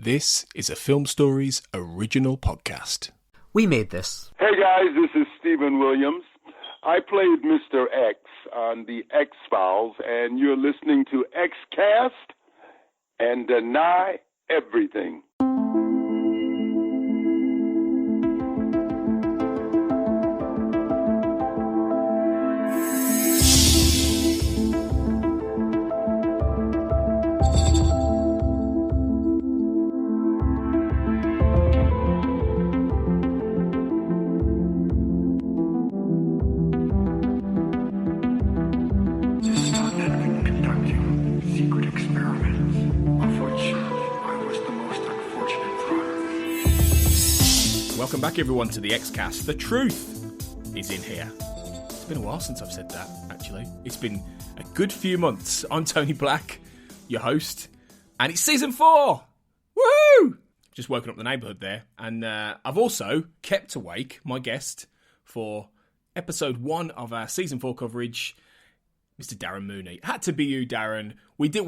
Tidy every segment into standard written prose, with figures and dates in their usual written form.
This is a Film Stories original podcast. We made this. Hey guys, this is Stephen Williams. I played Mr. X on the X-Files, and you're listening to X-Cast and Deny Everything. Welcome back, everyone, to the X-Cast. The truth is in here. It's been a while since I've said that, actually. It's been a good few months. I'm Tony Black, your host, and it's season 4! Woohoo! Just woken up the neighbourhood there, and I've also kept awake my guest for episode 1 of our season 4 coverage, Mr. Darren Mooney. It had to be you, Darren. We did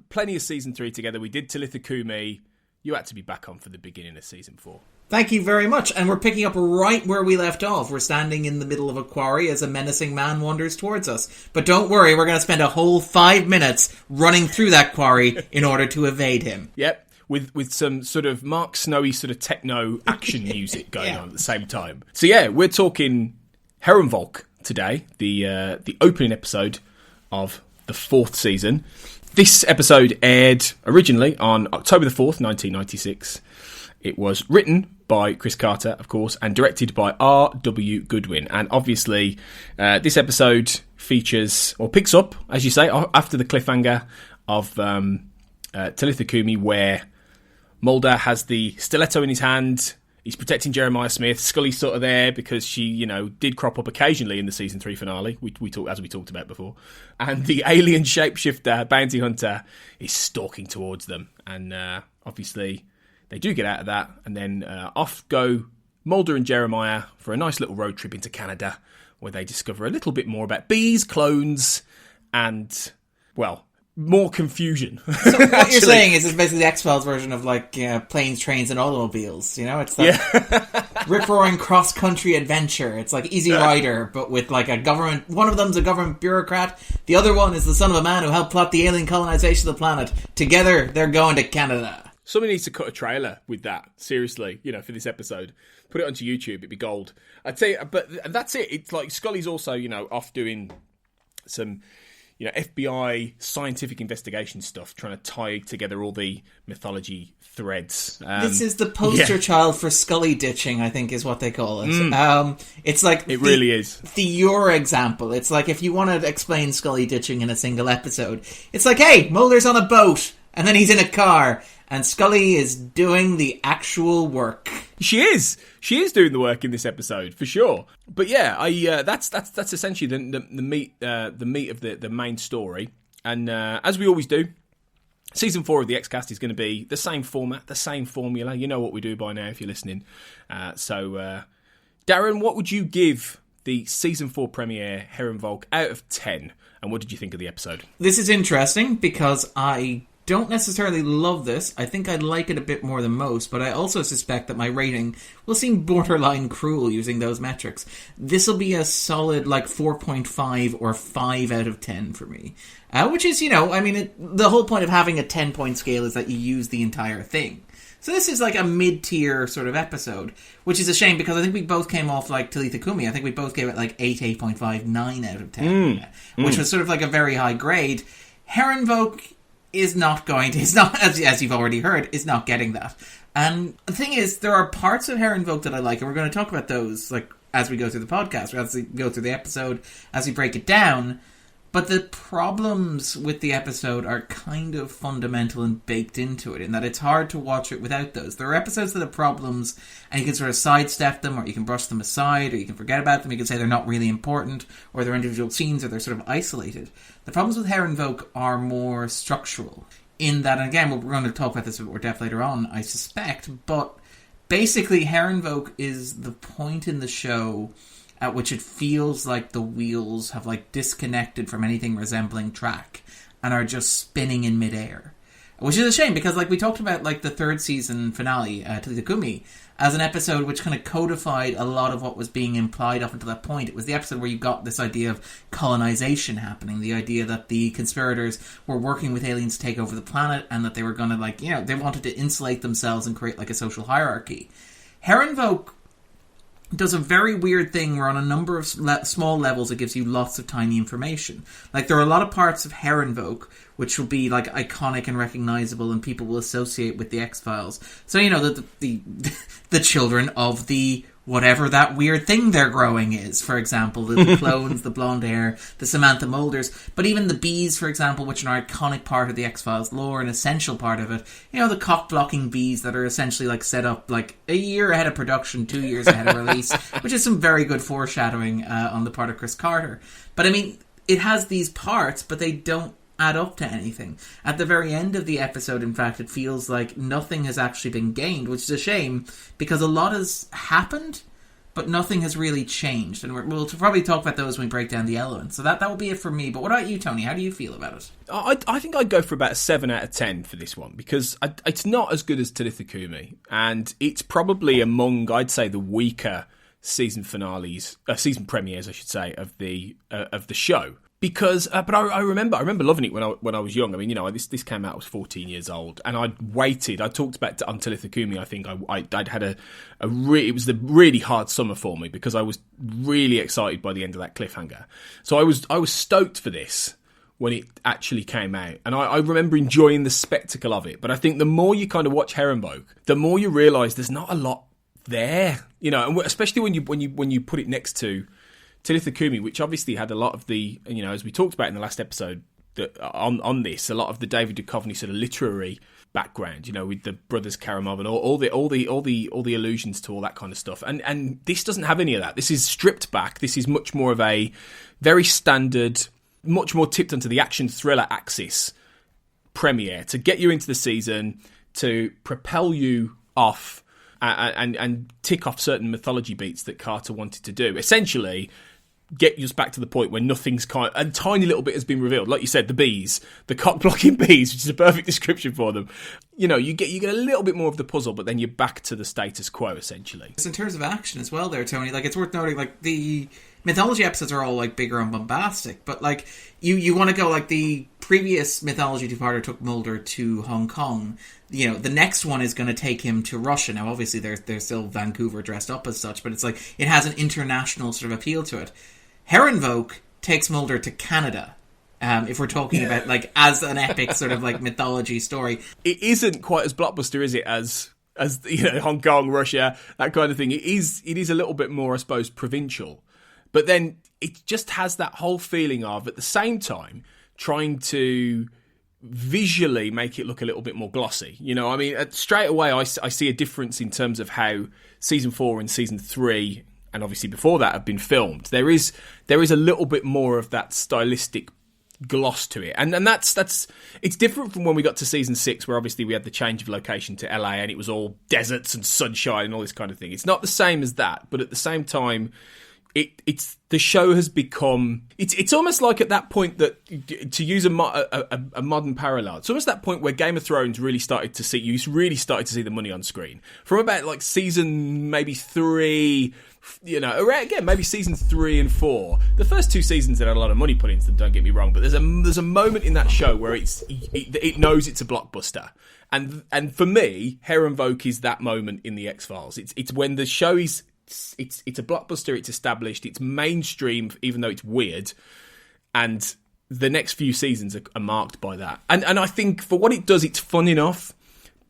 plenty of season 3 together. We did Talitha Kumi. You had to be back on for the beginning of season 4. Thank you very much, and we're picking up right where we left off. We're standing in the middle of a quarry as a menacing man wanders towards us. But don't worry, we're going to spend a whole 5 minutes running through that quarry in order to evade him. Yep, with some sort of Mark Snowy sort of techno action music going on at the same time. So yeah, we're talking Herrenvolk today, the opening episode of the 4th season. This episode aired originally on October the 4th, 1996. It was written by Chris Carter, of course, and directed by R.W. Goodwin. And obviously, this episode features, or picks up, as you say, after the cliffhanger of Talitha Kumi, where Mulder has the stiletto in his hand. He's protecting Jeremiah Smith. Scully's sort of there because she, did crop up occasionally in the season 3 finale, we talked about before. And the alien shapeshifter, bounty hunter, is stalking towards them. And obviously, they do get out of that, and then off go Mulder and Jeremiah for a nice little road trip into Canada, where they discover a little bit more about bees, clones, and, well, more confusion. So what you're saying is it's basically the X-Files version of, planes, trains, and automobiles, It's that rip-roaring cross-country adventure. It's like Easy Rider, but with, a government... One of them's a government bureaucrat. The other one is the son of a man who helped plot the alien colonization of the planet. Together, they're going to Canada. Somebody needs to cut a trailer with that, seriously, for this episode. Put it onto YouTube, it'd be gold. I'd say, but that's it. It's like Scully's also, off doing some, FBI scientific investigation stuff, trying to tie together all the mythology threads. This is the poster child for Scully ditching, I think is what they call it. It's like... It really is. The your example. It's like if you want to explain Scully ditching in a single episode, it's like, hey, Mulder's on a boat, and then he's in a car, and Scully is doing the actual work. She is. She is doing the work in this episode, for sure. But yeah, that's essentially the meat of the main story. And as we always do, season 4 of the X-Cast is going to be the same format, the same formula. You know what we do by now if you're listening. So, Darren, what would you give the season 4 premiere Herrenvolk out of 10? And what did you think of the episode? This is interesting because I don't necessarily love this. I think I'd like it a bit more than most, but I also suspect that my rating will seem borderline cruel using those metrics. This will be a solid 4.5 or 5 out of 10 for me. Which is, the whole point of having a 10-point scale is that you use the entire thing. So this is a mid-tier sort of episode, which is a shame because I think we both came off like Talitha Kumi. I think we both gave it 8, 8.5, 9 out of 10, which was sort of a very high grade. Herrenvolk is not as you've already heard, is not getting that. And the thing is, there are parts of Herrenvolk that I like, and we're going to talk about those as we go through the podcast, or as we go through the episode, as we break it down. But the problems with the episode are kind of fundamental and baked into it, in that it's hard to watch it without those. There are episodes that have problems, and you can sort of sidestep them, or you can brush them aside, or you can forget about them. You can say they're not really important, or they're individual scenes, or they're sort of isolated. The problems with Herrenvolk are more structural, in that, and again, we're going to talk about this a bit more depth later on, I suspect, but basically Herrenvolk is the point in the show at which it feels like the wheels have disconnected from anything resembling track and are just spinning in midair. Which is a shame, because like we talked about like the third season finale, Telethekumi, as an episode which kind of codified a lot of what was being implied up until that point. It was the episode where you got this idea of colonization happening, the idea that the conspirators were working with aliens to take over the planet, and that they were going to, like, you know, they wanted to insulate themselves and create like a social hierarchy. Herrenvolk does a very weird thing where on a number of small levels it gives you lots of tiny information. Like, there are a lot of parts of Herrenvolk which will be like iconic and recognizable and people will associate with the X-Files. So, you know, the children of the whatever that weird thing they're growing is, for example, the clones, the blonde hair, the Samantha Mulders, but even the bees, for example, which are an iconic part of the X-Files lore, an essential part of it. You know, the cock-blocking bees that are essentially like set up like a year ahead of production, 2 years ahead of release, which is some very good foreshadowing on the part of Chris Carter. But I mean, it has these parts, but they don't add up to anything. At the very end of the episode, in fact, it feels like nothing has actually been gained, which is a shame, because a lot has happened, but nothing has really changed. And we'll probably talk about those when we break down the elements. So that will be it for me. But what about you, Tony? How do you feel about it? I think I'd go for about a 7 out of 10 for this one, because it's not as good as Telethekumi, and it's probably among, I'd say, the weaker season finales, season premieres, I should say, of the show. Because, but I remember loving it when I was young. I mean, you know, this came out, I was 14 years old, and I'd waited. I talked about on Telethekumi. I think I'd had it was the really hard summer for me, because I was really excited by the end of that cliffhanger. So I was stoked for this when it actually came out, and I remember enjoying the spectacle of it. But I think the more you kind of watch Herrenvolk, the more you realise there's not a lot there, you know, and especially when you put it next to Telethekumi, which obviously had a lot of the, you know, as we talked about in the last episode on this, a lot of the David Duchovny sort of literary background, you know, with the brothers Karamov and all the allusions to all that kind of stuff. And this doesn't have any of that. This is stripped back. This is much more of a very standard, much more tipped onto the action thriller axis premiere to get you into the season, to propel you off and tick off certain mythology beats that Carter wanted to do. Essentially, get us back to the point where nothing's a tiny little bit has been revealed. Like you said, the bees, the cock-blocking bees, which is a perfect description for them. You know, you get a little bit more of the puzzle, but then you're back to the status quo, essentially. So in terms of action as well there, Tony, like, it's worth noting, like, the mythology episodes are all, like, bigger and bombastic, but, like, you want to go, like, the previous mythology two-parter took Mulder to Hong Kong. You know, the next one is going to take him to Russia. Now, obviously, they're still Vancouver dressed up as such, but it's like, it has an international sort of appeal to it. Herrenvolk takes Mulder to Canada, if we're talking about, like, as an epic sort of, like, mythology story. It isn't quite as blockbuster, is it, as you know, Hong Kong, Russia, that kind of thing. It is a little bit more, I suppose, provincial. But then it just has that whole feeling of, at the same time, trying to visually make it look a little bit more glossy. You know, I mean, straight away I see a difference in terms of how season 4 and season 3, and obviously before that, have been filmed. There is a little bit more of that stylistic gloss to it, and that's it's different from when we got to season 6, where obviously we had the change of location to LA and it was all deserts and sunshine and all this kind of thing. It's not the same as that, but at the same time, it's the show has become, it's almost like at that point that, to use a modern parallel, it's almost that point where Game of Thrones really started to see the money on screen from about like season maybe 3, you know, around, again, maybe season 3 and 4. The first 2 seasons had a lot of money put into them, don't get me wrong, but there's a moment in that show where it knows it's a blockbuster. And for me, Herrenvolk is that moment in the X-Files. It's when the show is, it's a blockbuster, it's established, it's mainstream, even though it's weird, and the next few seasons are marked by that. And I think for what it does, it's fun enough,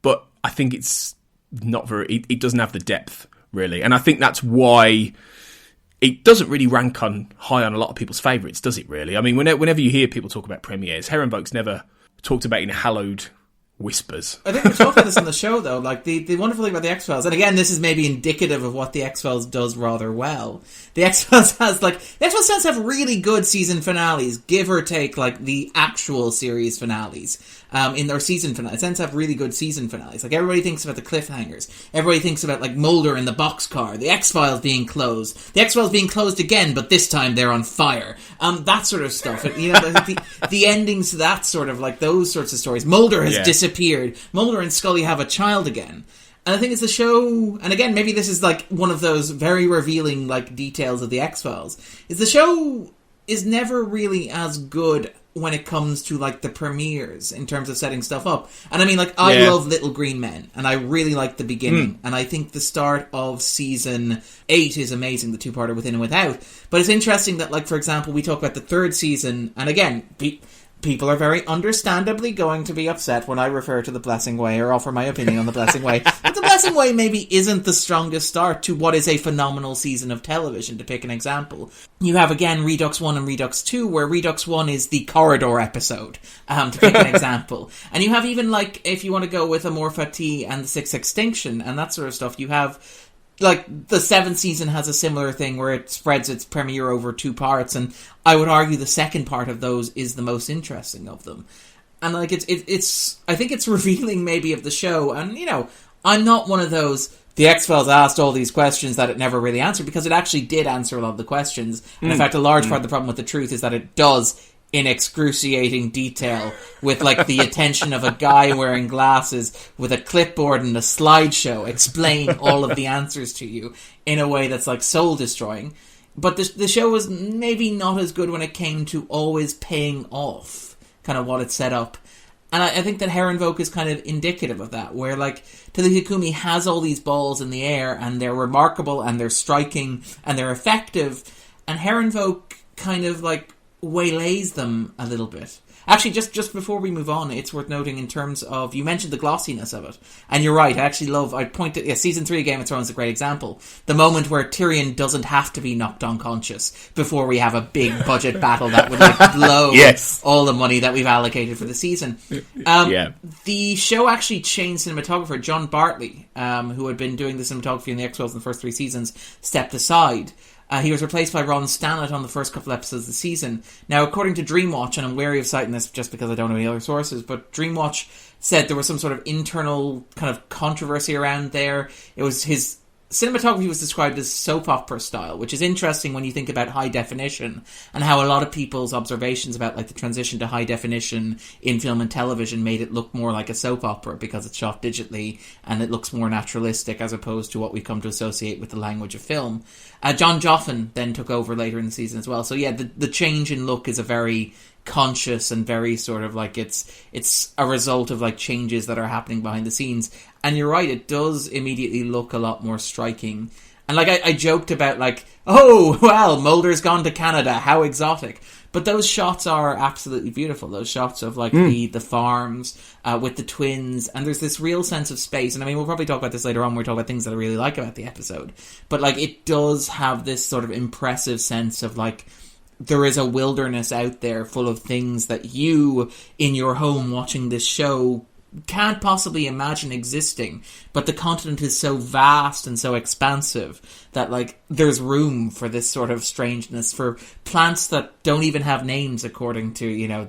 but I think it's not very, it doesn't have the depth, really. And I think that's why it doesn't really rank high on a lot of people's favourites, does it, really? I mean, whenever you hear people talk about premieres, Herrenvolk's never talked about in hallowed whispers. I think we talked about this on the show, though. Like, the wonderful thing about the X-Files, and again, this is maybe indicative of what the X-Files does rather well. The X-Files tends to have really good season finales, give or take, like, the actual series finales. In their season finale. It tends to have really good season finales. Like, everybody thinks about the cliffhangers. Everybody thinks about, like, Mulder in the boxcar. The X-Files being closed. The X-Files being closed again, but this time they're on fire. That sort of stuff. You know, the endings to that sort of, like, those sorts of stories. Mulder has disappeared disappeared. Mulder and Scully have a child again. And I think it's the show, and again, maybe this is like one of those very revealing like details of the X-Files, is the show is never really as good when it comes to like the premieres in terms of setting stuff up. And I mean, like, I love Little Green Men, and I really like the beginning, and I think the start of season 8 is amazing, the two-parter Within and Without. But it's interesting that, like, for example, we talk about the third season, and again, people are very understandably going to be upset when I refer to The Blessing Way or offer my opinion on The Blessing Way. But The Blessing Way maybe isn't the strongest start to what is a phenomenal season of television, to pick an example. You have, again, Redux 1 and Redux 2, where Redux 1 is the corridor episode, to pick an example. And you have even, like, if you want to go with Amor Fati and The Sixth Extinction and that sort of stuff, you have... Like, the 7th season has a similar thing where it spreads its premiere over 2 parts, and I would argue the second part of those is the most interesting of them. And, like, it's I think it's revealing, maybe, of the show, and, you know, I'm not one of those, the X-Files asked all these questions that it never really answered, because it actually did answer a lot of the questions, and in fact, a large part of the problem with The Truth is that it does, in excruciating detail, with like the attention of a guy wearing glasses with a clipboard and a slideshow, explain all of the answers to you in a way that's like soul destroying. But the show was maybe not as good when it came to always paying off kind of what it set up. And I think that Herrenvolk is kind of indicative of that, where like Tali Hikumi has all these balls in the air, and they're remarkable, and they're striking, and they're effective, and Herrenvolk kind of like waylays them a little bit. Actually, just before we move on, it's worth noting in terms of, you mentioned the glossiness of it, and you're right, I point to, season 3 of Game of Thrones is a great example. The moment where Tyrion doesn't have to be knocked unconscious before we have a big budget battle that would like blow all the money that we've allocated for the season. The show actually changed cinematographer. John Bartley, who had been doing the cinematography in the X-Files in the first 3 seasons, stepped aside. He was replaced by Ron Stannett on the first couple episodes of the season. Now, according to Dreamwatch, and I'm wary of citing this just because I don't know any other sources, but Dreamwatch said there was some sort of internal kind of controversy around there. It was his cinematography was described as soap opera style, which is interesting when you think about high definition and how a lot of people's observations about like the transition to high definition in film and television made it look more like a soap opera because it's shot digitally and it looks more naturalistic as opposed to what we come to associate with the language of film. John Joffin then took over later in the season as well. So yeah, the change in look is a very conscious and very sort of like it's a result of like changes that are happening behind the scenes. And you're right, it does immediately look a lot more striking. And like I joked about like, oh well, Mulder's gone to Canada, how exotic. But those shots are absolutely beautiful. Those shots of like the farms with the twins, and there's this real sense of space. And I mean, we'll probably talk about this later on when we talk about things that I really like about the episode. But like, it does have this sort of impressive sense of like, there is a wilderness out there full of things that you, in your home watching this show, can't possibly imagine existing. But the continent is so vast and so expansive that, like, there's room for this sort of strangeness, for plants that don't even have names, according to, you know,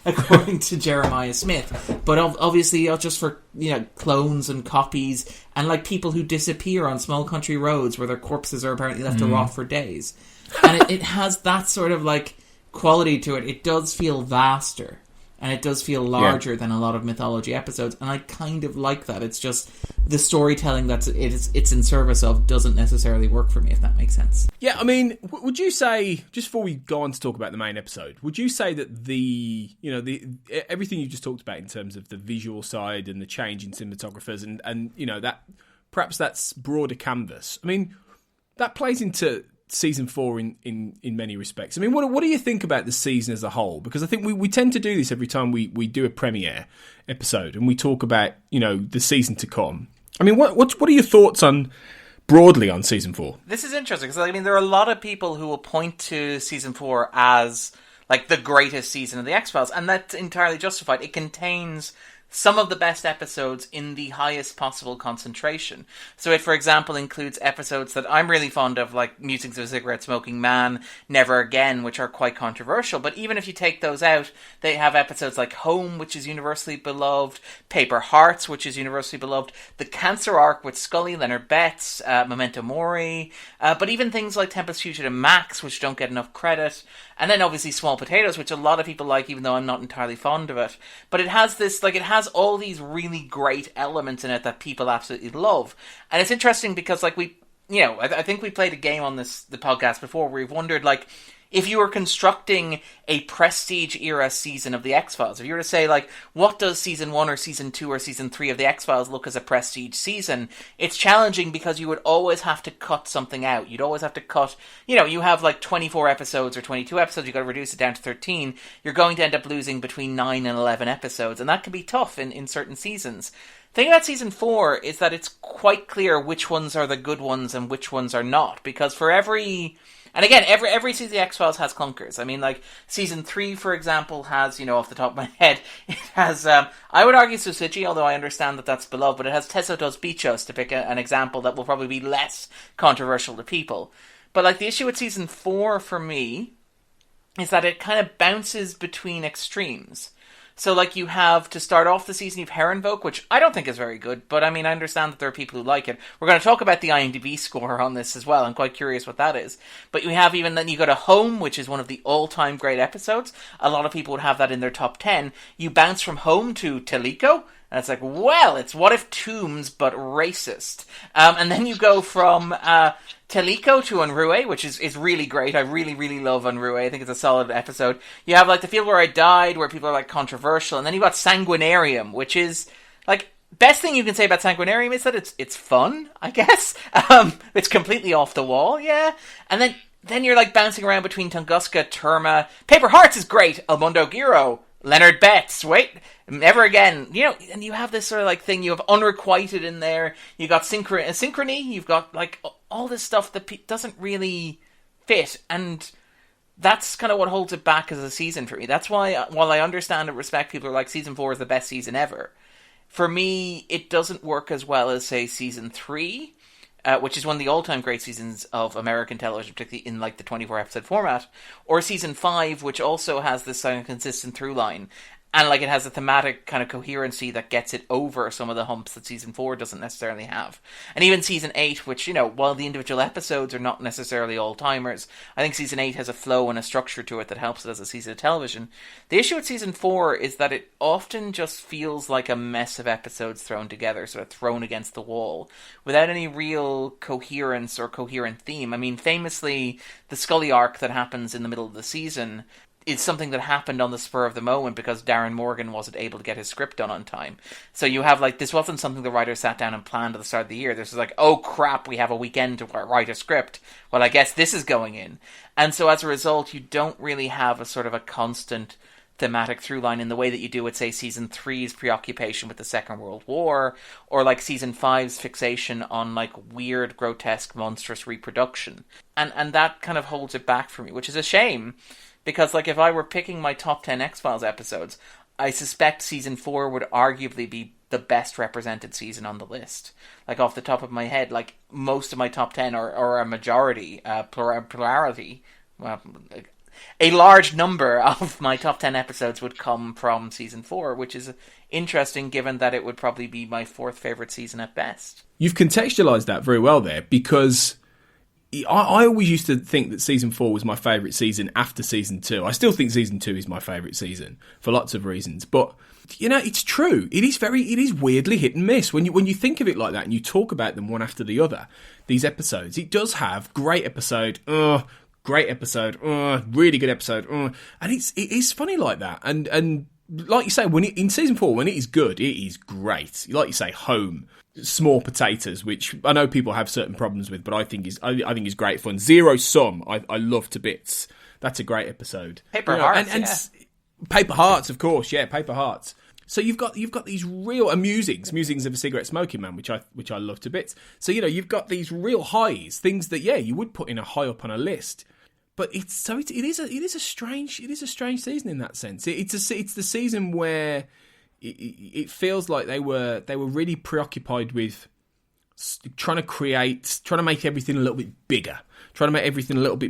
according to Jeremiah Smith. But obviously, just for, you know, clones and copies, and, like, people who disappear on small country roads where their corpses are apparently left to rot for days. And it has that sort of, like, quality to it. It does feel vaster, and it does feel larger than a lot of mythology episodes, and I kind of like that. It's just the storytelling that it's in service of doesn't necessarily work for me, if that makes sense. Yeah, I mean, would you say, just before we go on to talk about the main episode, would you say that the everything you just talked about in terms of the visual side and the change in cinematographers and you know, that perhaps that's broader canvas, I mean, that plays into season 4 in many respects. I mean, what do you think about the season as a whole? Because I think we tend to do this every time we do a premiere episode and we talk about, you know, the season to come. I mean, what are your thoughts on broadly on season 4? This is interesting because I mean, there are a lot of people who will point to season 4 as like the greatest season of the X-Files, and that's entirely justified. It contains some of the best episodes in the highest possible concentration. So it, for example, includes episodes that I'm really fond of, like Musings of a Cigarette-Smoking Man, Never Again, which are quite controversial. But even if you take those out, they have episodes like Home, which is universally beloved, Paper Hearts, which is universally beloved, The Cancer Arc with Scully, Leonard Betts, Memento Mori, but even things like Tempest Fugitive Max, which don't get enough credit, and then obviously Small Potatoes, which a lot of people like, even though I'm not entirely fond of it. But it has this, like, it has all these really great elements in it that people absolutely love. And it's interesting because, like, I think we played a game on the podcast before where we've wondered, like, if you were constructing a Prestige-era season of The X-Files, if you were to say, like, what does Season 1 or Season 2 or Season 3 of The X-Files look as a Prestige season, it's challenging because you would always have to cut something out. You'd always have to cut, you have, like, 24 episodes or 22 episodes, you've got to reduce it down to 13. You're going to end up losing between 9 and 11 episodes, and that can be tough in certain seasons. The thing about Season 4 is that it's quite clear which ones are the good ones and which ones are not, because for every... And again, every season of the X-Files has clunkers. I mean, like, Season 3, for example, has, off the top of my head, it has, I would argue Susichi, although I understand that that's beloved, but it has Teso dos Bichos, to pick an example that will probably be less controversial to people. But, like, the issue with Season 4, for me, is that it kind of bounces between extremes. So, like, you have, to start off the season, you have Herrenvolk, which I don't think is very good, but, I mean, I understand that there are people who like it. We're going to talk about the IMDb score on this as well. I'm quite curious what that is. But you have then you go to Home, which is one of the all-time great episodes. A lot of people would have that in their top 10. You bounce from Home to Teleco, and it's like, well, it's What If Tombs, but racist. And then you go from Teleco to Unruhe, which is really great. I really, really love Unruhe. I think it's a solid episode. You have, like, The Field Where I Died, where people are, like, controversial. And then you've got Sanguinarium, which is, like, best thing you can say about Sanguinarium is that it's fun, I guess. It's completely off the wall, yeah. And then you're, like, bouncing around between Tunguska, Terma. Paper Hearts is great. El Mundo Giro. Leonard Betts, wait, Never Again, and you have this sort of, like, thing, you have Unrequited in there, you got Synchrony, you've got, like, all this stuff that doesn't really fit, and that's kind of what holds it back as a season for me. That's why, while I understand and respect people who are like, Season 4 is the best season ever, for me, it doesn't work as well as, say, Season 3, which is one of the all-time great seasons of American television, particularly in, like, the 24-episode format, or Season 5, which also has this consistent through line, and, like, it has a thematic kind of coherency that gets it over some of the humps that Season 4 doesn't necessarily have. And even Season 8, which, while the individual episodes are not necessarily all-timers, I think Season 8 has a flow and a structure to it that helps it as a season of television. The issue with Season 4 is that it often just feels like a mess of episodes thrown together, sort of thrown against the wall, without any real coherence or coherent theme. I mean, famously, the Scully arc that happens in the middle of the season is something that happened on the spur of the moment because Darren Morgan wasn't able to get his script done on time. So you have, like, this wasn't something the writers sat down and planned at the start of the year. This was like, oh crap, we have a weekend to write a script. Well, I guess this is going in. And so as a result, you don't really have a sort of a constant thematic through line in the way that you do with, say, Season 3's preoccupation with the Second World War, or, like, Season 5's fixation on, like, weird, grotesque, monstrous reproduction. And that kind of holds it back for me, which is a shame. Because, like, if I were picking my top 10 X-Files episodes, I suspect Season 4 would arguably be the best represented season on the list. Like, off the top of my head, like, most of my top 10, or a majority, plurality, well, a large number of my top 10 episodes would come from Season 4, which is interesting given that it would probably be my fourth favourite season at best. You've contextualised that very well there, because I always used to think that Season 4 was my favourite season after Season 2. I still think Season 2 is my favourite season for lots of reasons. But, it's true. It is weirdly hit and miss. When you think of it like that and you talk about them one after the other, these episodes, it does have great episode, really good episode, and it is funny like that. And like you say, in Season 4, when it is good, it is great. Like you say, Home, Small Potatoes, which I know people have certain problems with, but I think is great fun. Zero Sum, I love to bits. That's a great episode. Paper Hearts, Paper Hearts, of course, yeah, Paper Hearts. So you've got these real musings of a Cigarette Smoking Man, which I love to bits. So you've got these real highs, things that you would put in a high up on a list. But it is a strange season in that sense. It's the season where it feels like they were really preoccupied with trying to make everything a little bit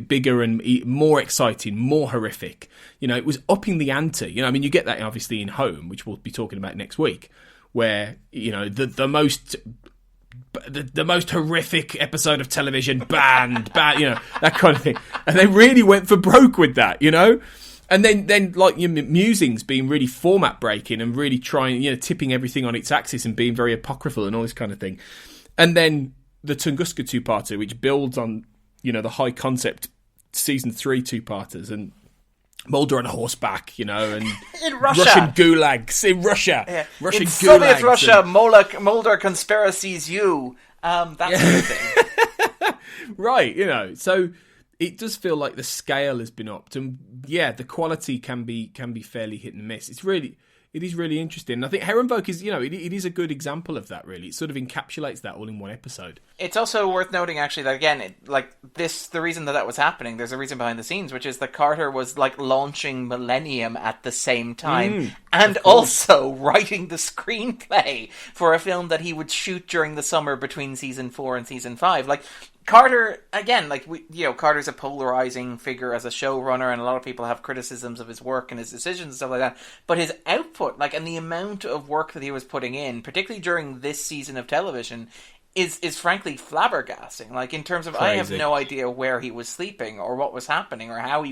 bigger, and more exciting, more horrific. It was upping the ante. You get that obviously in Home, which we'll be talking about next week, where the most horrific episode of television banned, that kind of thing, and they really went for broke with that, And then like musings being really format breaking and really trying, tipping everything on its axis and being very apocryphal and all this kind of thing. And then the Tunguska two-parter, which builds on, the high concept season 3 two-parters, and Mulder on horseback, and in Russia. Russian gulags in Russia. Yeah. Russian in gulags Soviet Russia, Mulder conspiracies you. That sort of thing. Right, so it does feel like the scale has been upped, and the quality can be fairly hit and miss. It is really interesting. I think Herrenvolk is, it is a good example of that, really. It sort of encapsulates that all in one episode. It's also worth noting, actually, that again, the reason that was happening, there's a reason behind the scenes, which is that Carter was, launching Millennium at the same time, and also writing the screenplay for a film that he would shoot during the summer between season 4 and season 5. Carter, again, Carter's a polarizing figure as a showrunner, and a lot of people have criticisms of his work and his decisions and stuff like that. But his output, and the amount of work that he was putting in, particularly during this season of television, is frankly flabbergasting. In terms of, crazy. I have no idea where he was sleeping or what was happening or how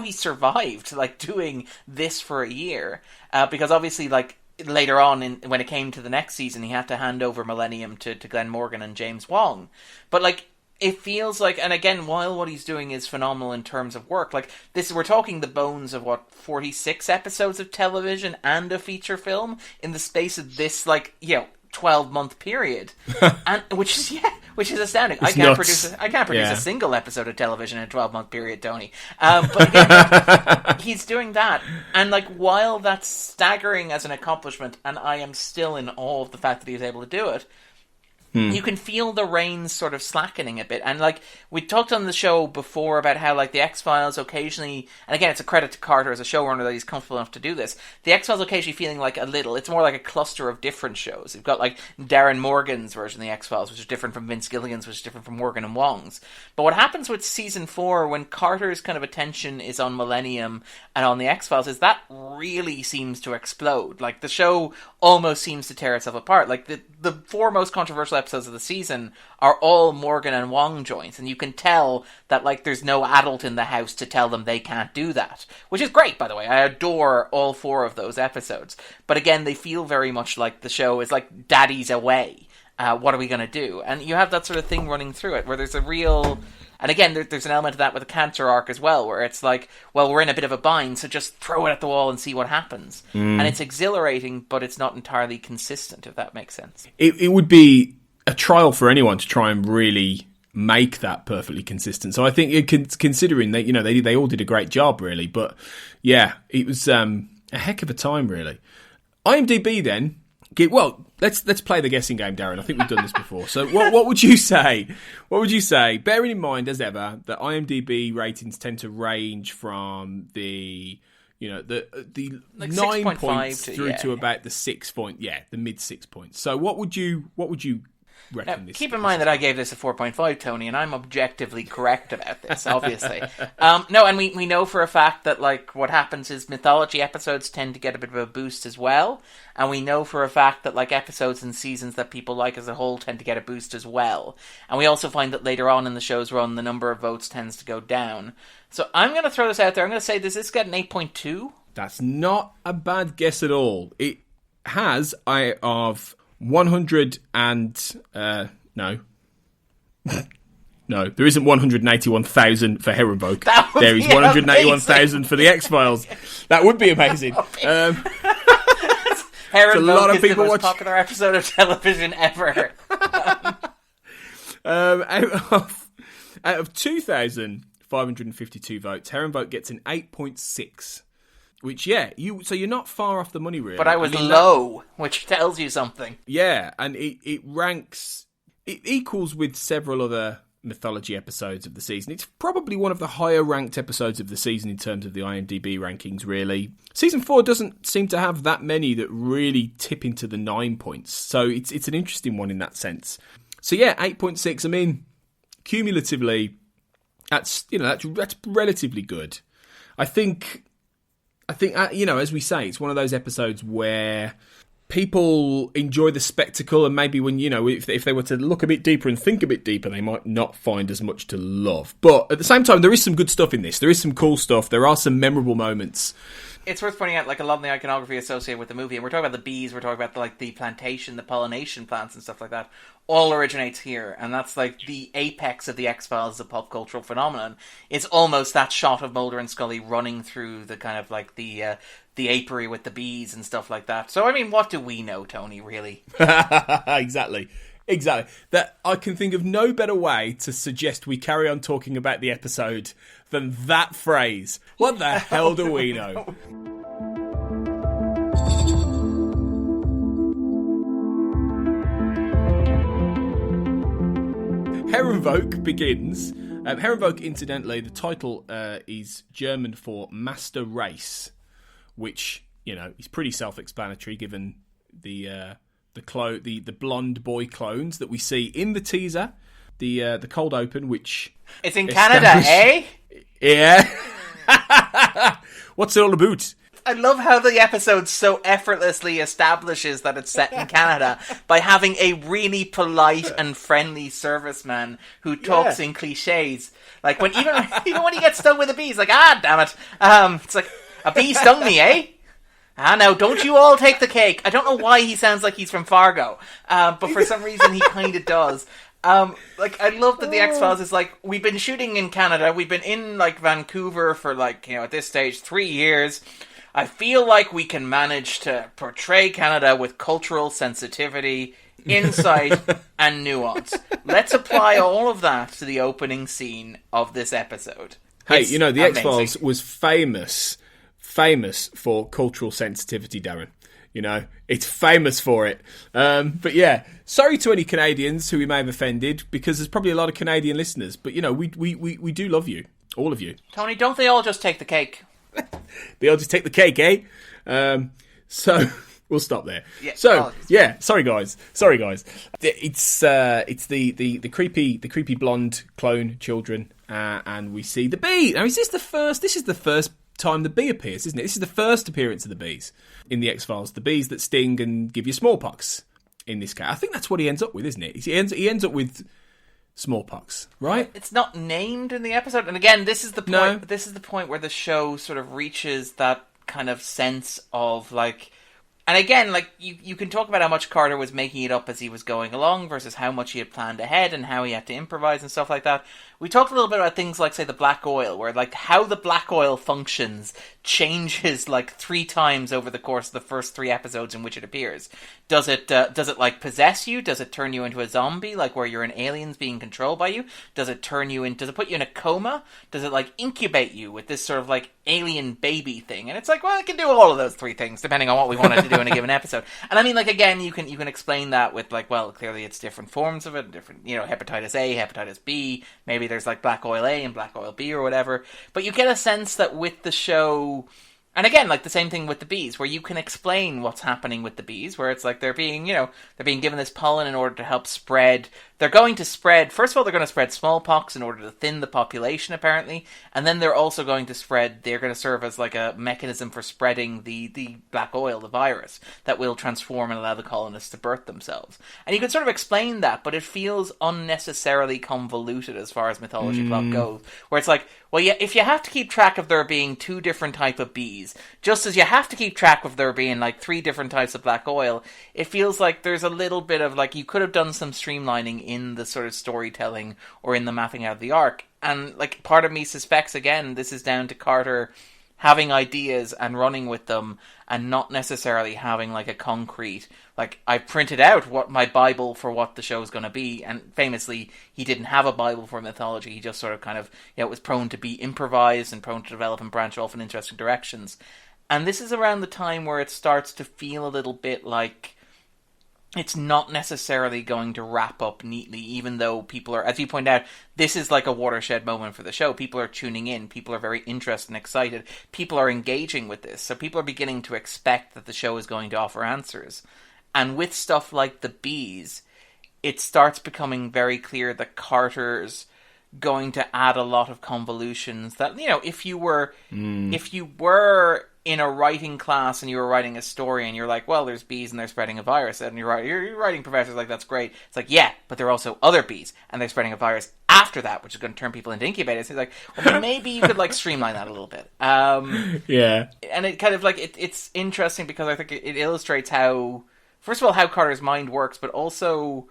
he survived, doing this for a year. Because obviously, later on, when it came to the next season, he had to hand over Millennium to Glenn Morgan and James Wong. But, it feels like, and again, while what he's doing is phenomenal in terms of work, this, we're talking the bones of 46 episodes of television and a feature film in the space of this, 12-month period, and which is astounding. I can't produce a single episode of television in a 12-month period, Tony. But again, he's doing that, and while that's staggering as an accomplishment, and I am still in awe of the fact that he was able to do it. You can feel the reins sort of slackening a bit. And, we talked on the show before about how, the X-Files occasionally... And again, it's a credit to Carter as a showrunner that he's comfortable enough to do this. The X-Files occasionally feeling it's more like a cluster of different shows. You've got, Darren Morgan's version of the X-Files, which is different from Vince Gilligan's, which is different from Morgan and Wong's. But what happens with Season 4, when Carter's kind of attention is on Millennium and on the X-Files, is that really seems to explode. The show almost seems to tear itself apart. The 4 most controversial episodes of the season are all Morgan and Wong joints, and you can tell that there's no adult in the house to tell them they can't do that, which is great, by the way. I adore all 4 of those episodes, but again, they feel very much like the show is Daddy's away. What are we going to do? And you have that sort of thing running through it, where there's a real... And again, there's an element of that with the cancer arc as well, where it's we're in a bit of a bind, so just throw it at the wall and see what happens. And it's exhilarating, but it's not entirely consistent, if that makes sense. It would be a trial for anyone to try and really make that perfectly consistent. So I think, considering that, they all did a great job, really. But yeah, it was a heck of a time, really. IMDb then. Well, let's play the guessing game, Darren. I think we've done this before. So what would you say? What would you say? Bearing in mind, as ever, that IMDb ratings tend to range from the 9 points through to about the 6 point, the mid 6 points. So what would you reckon now, this? Keep in mind that I gave this a 4.5, Tony, and I'm objectively correct about this, obviously. No, and we know for a fact that what happens is mythology episodes tend to get a bit of a boost as well, and we know for a fact that episodes and seasons that people like as a whole tend to get a boost as well. And we also find that later on in the show's run, the number of votes tends to go down. So I'm going to throw this out there. I'm going to say, does this get an 8.2? That's not a bad guess at all. It has, of 100 and... no. No, there isn't 181,000 for Herrenvolk. There is 181,000 for the X-Files. That would be amazing. Herrenvolk a lot of people is the most popular episode of television ever. Out of 2,552 votes, Herrenvolk gets an 8.6. Which, you're not far off the money, really. But I was low, which tells you something. Yeah, and it ranks... It equals with several other mythology episodes of the season. It's probably one of the higher ranked episodes of the season in terms of the IMDb rankings, really. Season 4 doesn't seem to have that many that really tip into the 9 points, so it's an interesting one in that sense. So yeah, 8.6, I mean, cumulatively, that's relatively good. I think, as we say, it's one of those episodes where people enjoy the spectacle, and maybe when, if they were to look a bit deeper and think a bit deeper, they might not find as much to love. But at the same time, there is some good stuff in this. There is some cool stuff. There are some memorable moments. It's worth pointing out, like, a lot of the iconography associated with the movie, and we're talking about the bees, we're talking about the plantation, the pollination plants and stuff like that, all originates here, and that's like the apex of the X-Files as a pop cultural phenomenon. It's almost that shot of Mulder and Scully running through the kind of like the apiary with the bees and stuff like that. So, I mean, what do we know, Tony, really? Exactly. That I can think of no better way to suggest we carry on talking about the episode than that phrase. What the hell do we know? Herrenvolk begins. Herrenvolk, incidentally, the title is German for Master Race, which, is pretty self-explanatory given the blonde boy clones that we see in the teaser, the cold open, which it's in Canada, eh? Yeah. What's it all about? I love how the episode so effortlessly establishes that it's set in Canada by having a really polite and friendly serviceman who talks in cliches. Like when even when he gets stung with a bee, he's like, damn it. It's like, a bee stung me, eh? Now, don't you all take the cake. I don't know why he sounds like he's from Fargo, but for some reason he kind of does. I love that the X-Files is like, we've been shooting in Canada, we've been in, Vancouver for, at this stage, 3 years. I feel like we can manage to portray Canada with cultural sensitivity, insight, and nuance. Let's apply all of that to the opening scene of this episode. Hey, the amazing. X-Files was famous for cultural sensitivity, Darren. It's famous for it. But yeah, sorry to any Canadians who we may have offended, because there's probably a lot of Canadian listeners. But, we do love you. All of you. Tony, don't they all just take the cake? They all just take the cake, eh? So we'll stop there. Yeah, so yeah, sorry guys. It's the creepy blonde clone children, and we see the bee. Now, is this the first? This is the first time the bee appears, isn't it? This is the first appearance of the bees in the X-Files. The bees that sting and give you smallpox. In this case, I think that's what he ends up with, isn't it? He ends up with smallpox, right? It's not named in the episode, and again, this is the point. No. This is the point where the show sort of reaches that kind of sense of and again, you can talk about how much Carter was making it up as he was going along versus how much he had planned ahead and how he had to improvise and stuff like that. We talked a little bit about things like, say, the black oil, where how the black oil functions changes 3 times over the course of the first 3 episodes in which it appears. Does it possess you? Does it turn you into a zombie, where you're an alien's being controlled by you? Does it put you in a coma? Does it incubate you with this sort of alien baby thing? And it's well, it can do all of those 3 things depending on what we wanted to do in a given episode. And I mean, again, you can explain that with well, clearly it's different forms of it, different, hepatitis A, hepatitis B, maybe there's black oil A and black oil B or whatever. But you get a sense that with the show, and again, the same thing with the bees, where you can explain what's happening with the bees, where it's they're being given this pollen in order to help spread. They're going to spread, first of all, they're going to spread smallpox in order to thin the population, apparently, and then they're also going to they're going to serve as a mechanism for spreading the black oil, the virus, that will transform and allow the colonists to birth themselves. And you can sort of explain that, but it feels unnecessarily convoluted as far as mythology plot goes, where it's well, yeah, if you have to keep track of there being 2 different type of bees, just as you have to keep track of there being 3 different types of black oil, it feels there's a little bit of you could have done some streamlining in the sort of storytelling or in the mapping out of the arc. And part of me suspects, again, this is down to Carter having ideas and running with them and not necessarily having a concrete, I printed out what my Bible for what the show is going to be, and famously he didn't have a Bible for mythology. He just sort of it was prone to be improvised and prone to develop and branch off in interesting directions. And this is around the time where it starts to feel a little bit it's not necessarily going to wrap up neatly, even though people are, as you point out, this is like a watershed moment for the show. People are tuning in. People are very interested and excited. People are engaging with this. So people are beginning to expect that the show is going to offer answers. And with stuff like the bees, it starts becoming very clear that Carter's going to add a lot of convolutions that, you know, if you were in a writing class and you were writing a story and you're like, well, there's bees and they're spreading a virus, and you're writing professors like, that's great. It's like, yeah, but there are also other bees and they're spreading a virus after that, which is going to turn people into incubators. It's like, well, maybe you could like streamline that a little bit. Yeah. And it kind of like, it's interesting because I think it illustrates how, first of all, how Carter's mind works, but also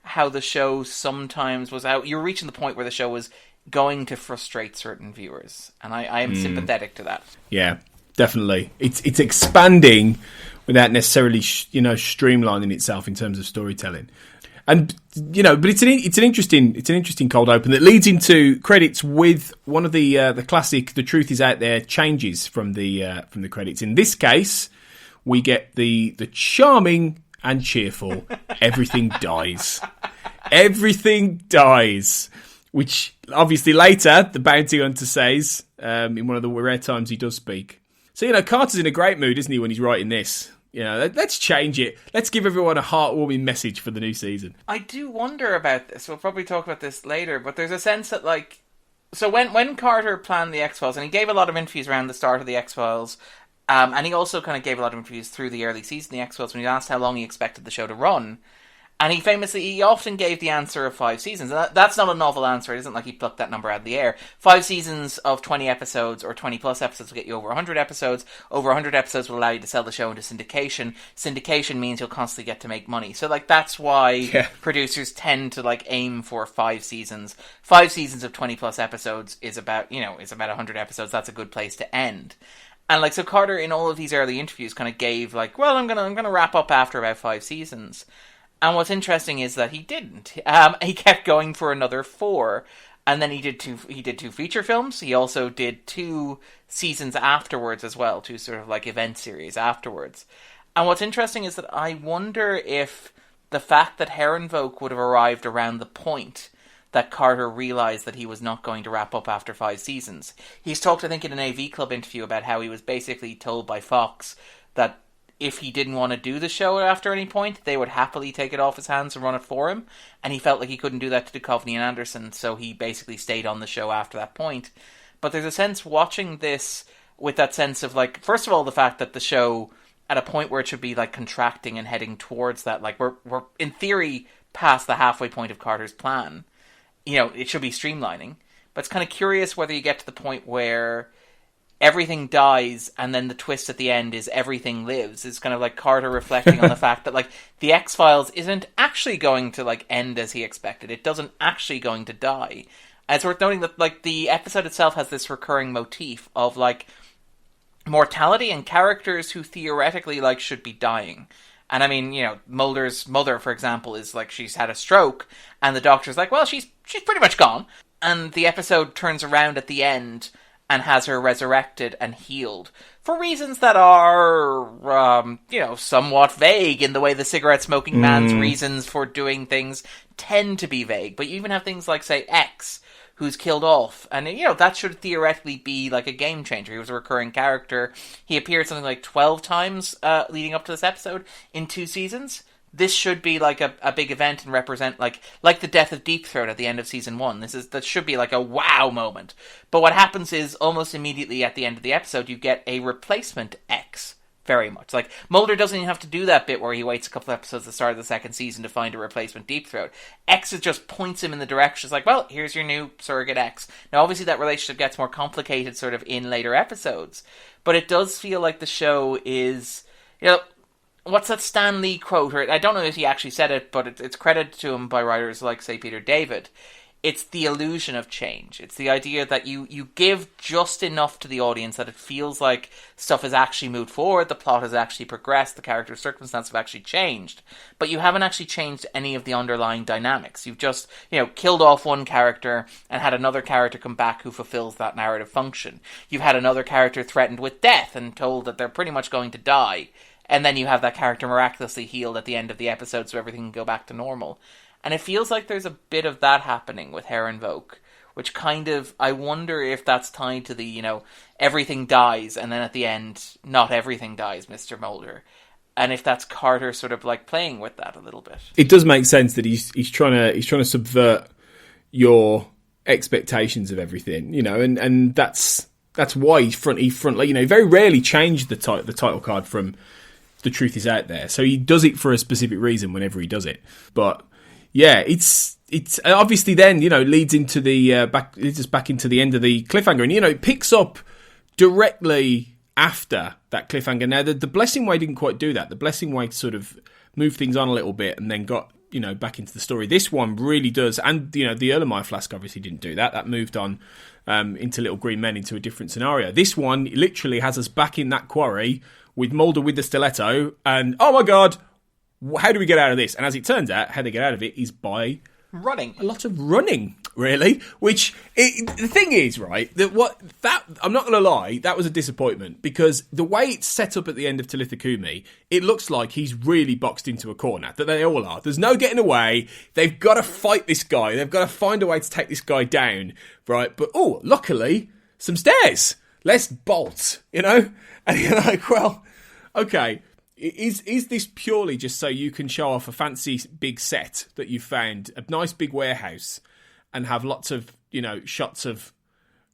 how the show sometimes was out. You're reaching the point where the show was going to frustrate certain viewers, and I am sympathetic to that. Yeah, definitely. It's expanding without necessarily streamlining itself in terms of storytelling. And but it's an interesting cold open that leads into credits with one of the classic "The Truth Is Out There" changes from the credits. In this case, we get the charming and cheerful "Everything Dies." Everything dies, which obviously later the bounty hunter says in one of the rare times he does speak. So Carter's in a great mood, isn't he, when he's writing this? Let's change it. Let's give everyone a heartwarming message for the new season. I do wonder about this. We'll probably talk about this later, but there's a sense that, like, so when Carter planned the X-Files, and he gave a lot of interviews around the start of the X-Files, and he also kind of gave a lot of interviews through the early season of the X-Files when he asked how long he expected the show to run. And he often gave the answer of 5 seasons. And that's not a novel answer. It isn't like he plucked that number out of the air. 5 seasons of 20 episodes or 20 plus episodes will get you over 100 episodes. Over 100 episodes will allow you to sell the show into syndication. Syndication means you'll constantly get to make money. So like that's why producers tend to like aim for 5 seasons. 5 seasons of 20 plus episodes is about 100 episodes. That's a good place to end. And like so Carter in all of these early interviews kind of gave like, well, I'm gonna wrap up after about 5 seasons. And what's interesting is that he didn't. He kept going for another 4, and then he did two feature films. He also did 2 seasons afterwards as well, 2 sort of like event series afterwards. And what's interesting is that I wonder if the fact that Herrenvolk would have arrived around the point that Carter realized that he was not going to wrap up after 5 seasons. He's talked, I think, in an AV Club interview about how he was basically told by Fox that if he didn't want to do the show after any point, they would happily take it off his hands and run it for him. And he felt like he couldn't do that to Duchovny and Anderson, so he basically stayed on the show after that point. But there's a sense watching this with that sense of, like, first of all, the fact that the show, at a point where it should be, like, contracting and heading towards that, like, we're in theory past the halfway point of Carter's plan. It should be streamlining. But it's kind of curious whether you get to the point where everything dies, and then the twist at the end is everything lives. It's kind of like Carter reflecting on the fact that, like, the X-Files isn't actually going to, like, end as he expected. It doesn't actually going to die. And it's worth noting that, like, the episode itself has this recurring motif of, like, mortality and characters who theoretically, like, should be dying. And I mean, Mulder's mother, for example, is like, she's had a stroke, and the doctor's like, well, she's pretty much gone. And the episode turns around at the end and has her resurrected and healed for reasons that are, somewhat vague in the way the cigarette-smoking man's reasons for doing things tend to be vague. But you even have things like, say, X, who's killed off. And, that should theoretically be like a game changer. He was a recurring character. He appeared something like 12 times leading up to this episode in 2 seasons. This should be like a big event and represent like the death of Deep Throat at the end of season 1. That should be like a wow moment. But what happens is almost immediately at the end of the episode, you get a replacement X. Very much. Like, Mulder doesn't even have to do that bit where he waits a couple of episodes at the start of the second season to find a replacement Deep Throat. X just points him in the direction. It's like, well, here's your new surrogate X. Now, obviously, that relationship gets more complicated sort of in later episodes. But it does feel like the show is, what's that Stan Lee quote? Or I don't know if he actually said it, but it's credited to him by writers like, say, Peter David. It's the illusion of change. It's the idea that you give just enough to the audience that it feels like stuff has actually moved forward, the plot has actually progressed, the character's circumstances have actually changed, but you haven't actually changed any of the underlying dynamics. You've just, killed off one character and had another character come back who fulfills that narrative function. You've had another character threatened with death and told that they're pretty much going to die. and then you have that character miraculously healed at the end of the episode so everything can go back to normal. And it feels like there's a bit of that happening with Herrenvolk, which kind of, I wonder if that's tied to the, everything dies, and then at the end, not everything dies, Mr. Mulder. And if that's Carter sort of like playing with that a little bit. It does make sense that he's trying to subvert your expectations of everything, and that's why he very rarely changed the title card from The Truth Is Out There. So he does it for a specific reason whenever he does it. But yeah, it's obviously then leads into the leads us back into the end of the cliffhanger, and it picks up directly after that cliffhanger. Now the Blessing Way didn't quite do that. The Blessing Way sort of moved things on a little bit and then got back into the story. This one really does, and the Erlenmeyer flask obviously didn't do that. That moved on into Little Green Men, into a different scenario. This one literally has us back in that quarry with Mulder with the stiletto, and oh my god, how do we get out of this? And as it turns out, how they get out of it is by running. A lot of running, really. Which the thing is, right? That I'm not going to lie, that was a disappointment, because the way it's set up at the end of Talitha, it looks like he's really boxed into a corner. That they all are. There's no getting away. They've got to fight this guy. They've got to find a way to take this guy down, right? But luckily, some stairs. Let's bolt. And you're like, well, okay. Is this purely just so you can show off a fancy big set that you found, a nice big warehouse, and have lots of shots of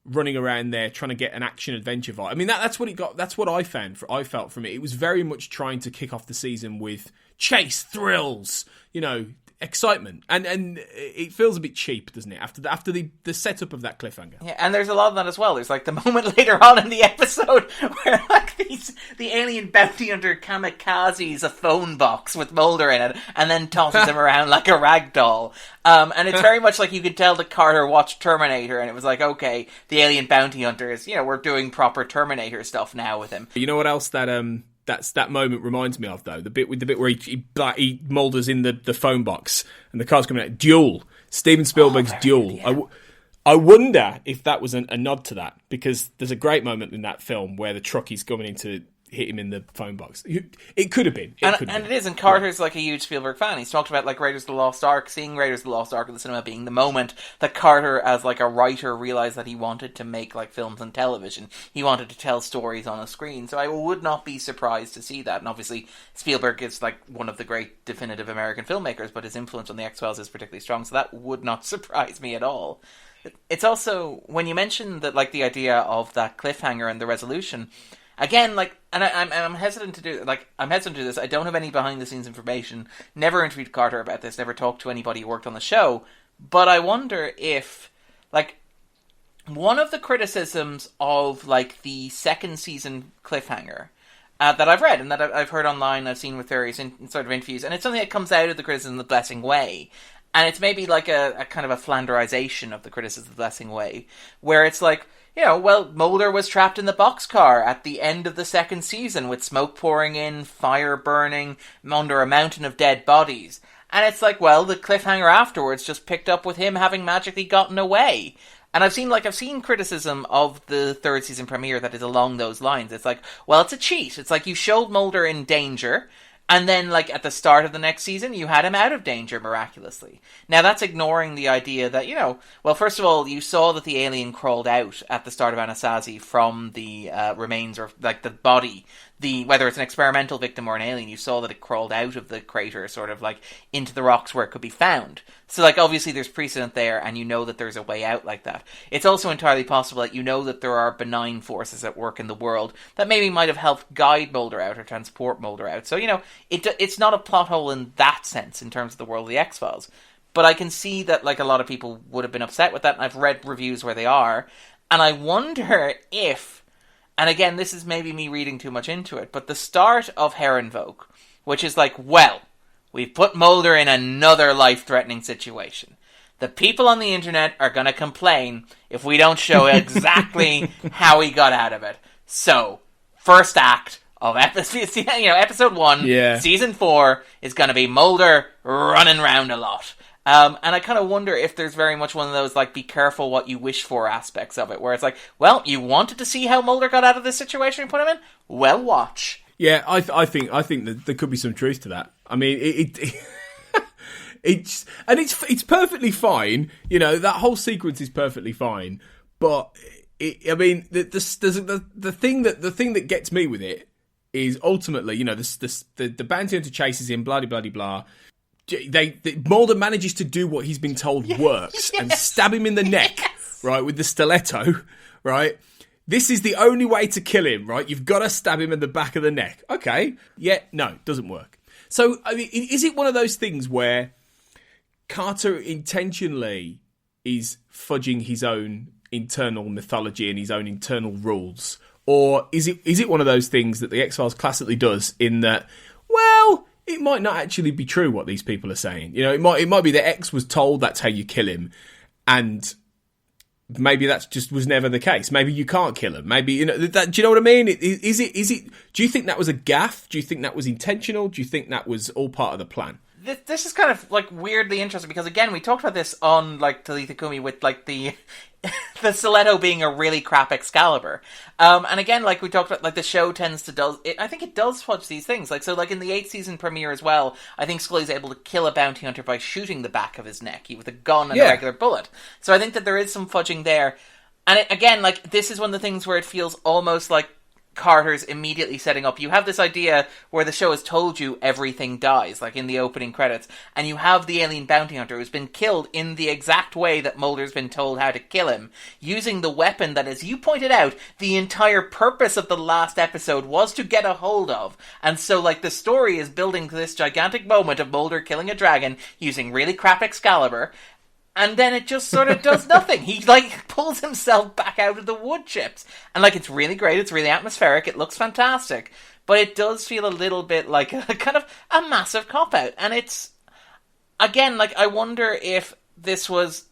running around there trying to get an action adventure vibe? I mean, that's what it got. That's what I felt from it. It was very much trying to kick off the season with chase, thrills, excitement, and it feels a bit cheap, doesn't it? After the setup of that cliffhanger. Yeah, and there's a lot of that as well. There's like the moment later on in the episode where like the alien bounty hunter kamikazes a phone box with Mulder in it, and then tosses him around like a rag doll. And it's very much like you could tell that Carter watched Terminator, and it was like, okay, the alien bounty hunter is, we're doing proper Terminator stuff now with him. You know what else that moment reminds me of, though? The bit where he Mulder's in the phone box and the car's coming out. Duel. Steven Spielberg's Duel. Yeah. I wonder if that was a nod to that, because there's a great moment in that film where the truck is coming in to hit him in the phone box. It could have been. And it is, and Carter's like a huge Spielberg fan. He's talked about like Raiders of the Lost Ark, seeing Raiders of the Lost Ark in the cinema being the moment that Carter, as like a writer, realised that he wanted to make like films and television. He wanted to tell stories on a screen. So I would not be surprised to see that. And obviously Spielberg is like one of the great definitive American filmmakers, but his influence on the X-Files is particularly strong, so that would not surprise me at all. It's also, when you mentioned that, like, the idea of that cliffhanger and the resolution, again, like, and I'm hesitant to do, like, I'm hesitant to do this. I don't have any behind-the-scenes information. Never interviewed Carter about this. Never talked to anybody who worked on the show. But I wonder if, like, one of the criticisms of, like, the second season cliffhanger that I've read and that I've heard online, I've seen with various sort of interviews, and it's something that comes out of the criticism of The Blessing Way. And it's maybe like a kind of a Flanderization of the criticism of The Blessing Way, where it's like, Mulder was trapped in the boxcar at the end of the second season with smoke pouring in, fire burning, under a mountain of dead bodies. And it's like, well, the cliffhanger afterwards just picked up with him having magically gotten away. And I've seen criticism of the third season premiere that is along those lines. It's like, well, it's a cheat. It's like you showed Mulder in danger, and then, like, at the start of the next season, you had him out of danger miraculously. Now, that's ignoring the idea that, well, first of all, you saw that the alien crawled out at the start of Anasazi from the remains, or, like, the body. Whether it's an experimental victim or an alien, you saw that it crawled out of the crater, sort of, like, into the rocks where it could be found. So, like, obviously there's precedent there, and you know that there's a way out like that. It's also entirely possible that you know that there are benign forces at work in the world that maybe might have helped guide Mulder out or transport Mulder out. So, it's not a plot hole in that sense in terms of the world of the X-Files. But I can see that, like, a lot of people would have been upset with that, and I've read reviews where they are. And I wonder if, and again, this is maybe me reading too much into it, but the start of Herrenvolk, which is like, well, we've put Mulder in another life-threatening situation. The people on the internet are going to complain if we don't show exactly how he got out of it. So, first act of episode 1, season 4, is going to be Mulder running around a lot. And I kind of wonder if there's very much one of those, like, be careful what you wish for aspects of it, where it's like, well, you wanted to see how Mulder got out of this situation and put him in? Well, watch. Yeah, I think that there could be some truth to that. I mean, it's perfectly fine. You know, that whole sequence is perfectly fine. But I mean, the thing that gets me with it is ultimately, you know, the bounty hunter chases him, blah blah blah blah. Mulder manages to do what he's been told works and stab him in the neck, right, with the stiletto, right. This is the only way to kill him, right? You've got to stab him in the back of the neck. Okay, no, doesn't work. So, I mean, is it one of those things where Carter intentionally is fudging his own internal mythology and his own internal rules? Or is it one of those things that the X-Files classically does in that, well, it might not actually be true what these people are saying. You know, it might be that X was told that's how you kill him, and maybe that just was never the case. Maybe you can't kill him. Maybe, you know, do you know what I mean? Is it? Do you think that was a gaffe? Do you think that was intentional? Do you think that was all part of the plan? This is kind of like weirdly interesting because again we talked about this on like Talitha Kumi with like the stiletto being a really crap Excalibur, and again like we talked about like the show tends to I think it does fudge these things like so like in the 8th season premiere as well. I think Scully's able to kill a bounty hunter by shooting the back of his neck with a gun and a regular bullet. So I think that there is some fudging there, and again like this is one of the things where it feels almost like Carter's immediately setting up. You have this idea where the show has told you everything dies, like in the opening credits, and you have the alien bounty hunter who's been killed in the exact way that Mulder's been told how to kill him, using the weapon that, as you pointed out, the entire purpose of the last episode was to get a hold of. And so, like, the story is building to this gigantic moment of Mulder killing a dragon using really crap Excalibur, and then it just sort of does nothing. He, like, pulls himself back out of the wood chips. And, like, it's really great. It's really atmospheric. It looks fantastic. But it does feel a little bit like a kind of a massive cop-out. And it's, again, like, I wonder if this was...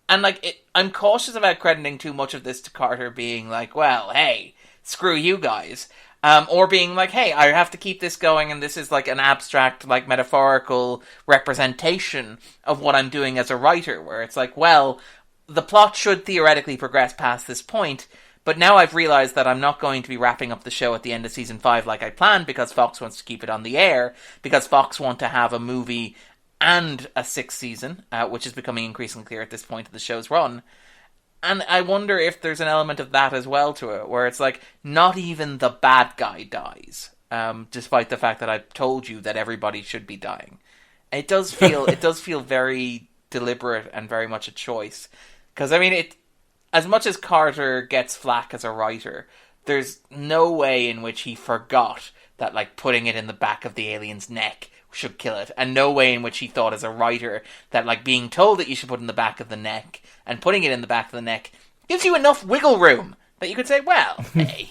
And, like, I'm cautious about crediting too much of this to Carter being like, well, hey, screw you guys. Or being like, hey, I have to keep this going, and this is like an abstract, like metaphorical representation of what I'm doing as a writer, where it's like, well, the plot should theoretically progress past this point, but now I've realized that I'm not going to be wrapping up the show at the end of season 5 like I planned, because Fox wants to keep it on the air, because Fox want to have a movie and a 6th season, which is becoming increasingly clear at this point of the show's run. And I wonder if there's an element of that as well to it, where it's like, not even the bad guy dies, despite the fact that I've told you that everybody should be dying. It does feel very deliberate and very much a choice. Because, I mean, as much as Carter gets flack as a writer, there's no way in which he forgot that, like, putting it in the back of the alien's neck should kill it, and no way in which he thought as a writer that, like, being told that you should put it in the back of the neck and putting it in the back of the neck gives you enough wiggle room that you could say, well, hey,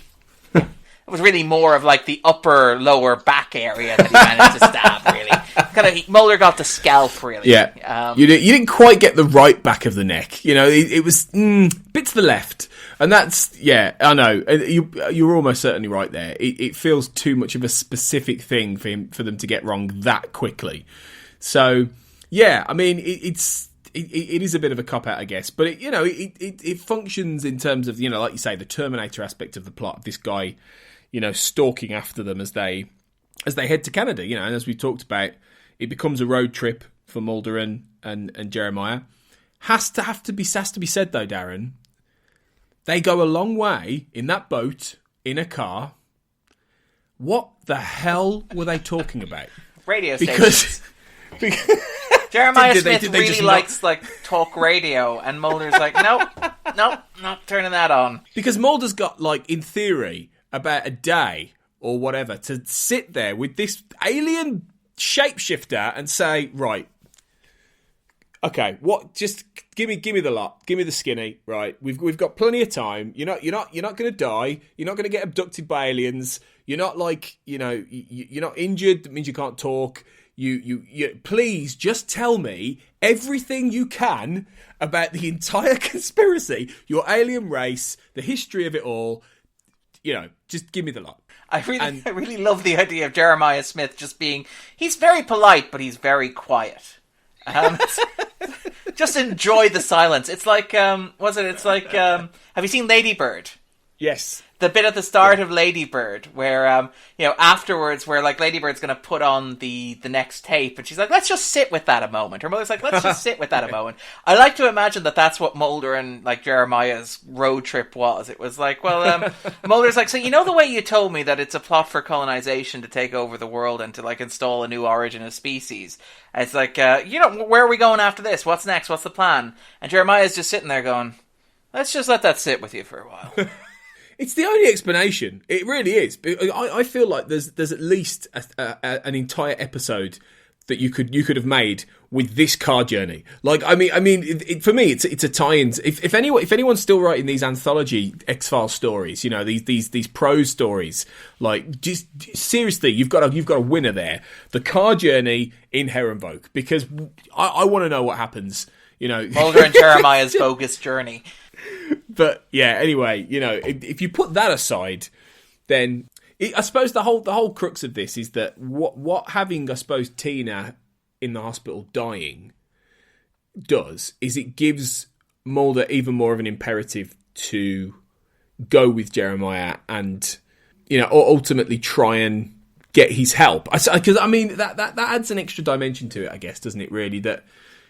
it was really more of like the upper lower back area that he managed to stab, really. Kind of, Mulder got the scalp, really. Yeah, you didn't quite get the right back of the neck. You know, it was bit to the left. And that's, yeah, I know. You're almost certainly right there. It feels too much of a specific thing for them to get wrong that quickly. So, yeah, I mean, it is a bit of a cop-out, I guess. But, it functions in terms of, like you say, the Terminator aspect of the plot of this guy, stalking after them as they head to Canada, and as we talked about, it becomes a road trip for Mulder and Jeremiah. Has to be said, though, Darren. They go a long way in that boat, in a car. What the hell were they talking about? Radio stations. Because Jeremiah Smith really likes like talk radio, and Mulder's like, nope, not turning that on. Because Mulder's got, like, in theory, about a day or whatever to sit there with this alien shapeshifter and say, right, okay, what? Just give me the lot. Give me the skinny. Right, we've got plenty of time. You're not going to die. You're not going to get abducted by aliens. You're not like you're not injured. That means you can't talk. You please just tell me everything you can about the entire conspiracy, your alien race, the history of it all. Just give me the lot. I really love the idea of Jeremiah Smith just being. He's very polite, but he's very quiet. Just enjoy the silence. It's like, have you seen Lady Bird? Yes. the bit at the start of Ladybird where, afterwards where, like, Ladybird's going to put on the next tape and she's like, let's just sit with that a moment. Her mother's like, let's just sit with that a moment. I like to imagine that that's what Mulder and, like, Jeremiah's road trip was. It was like, well, Mulder's like, so you know the way you told me that it's a plot for colonization to take over the world and to, like, install a new origin of species? And it's like, where are we going after this? What's next? What's the plan? And Jeremiah's just sitting there going, let's just let that sit with you for a while. It's the only explanation. It really is. I feel like there's at least an entire episode that you could have made with this car journey. Like, I mean, for me, it's a tie-in. If anyone's still writing these anthology X-Files stories, these prose stories, like, just seriously, you've got a winner there. The car journey in Herrenvolk, because I want to know what happens. Mulder and Jeremiah's bogus journey. But yeah, anyway, if you put that aside, then I suppose the whole crux of this is that what having, I suppose, Tina in the hospital dying does is it gives Mulder even more of an imperative to go with Jeremiah and ultimately try and get his help. Because I mean that adds an extra dimension to it, I guess, doesn't it? Really, that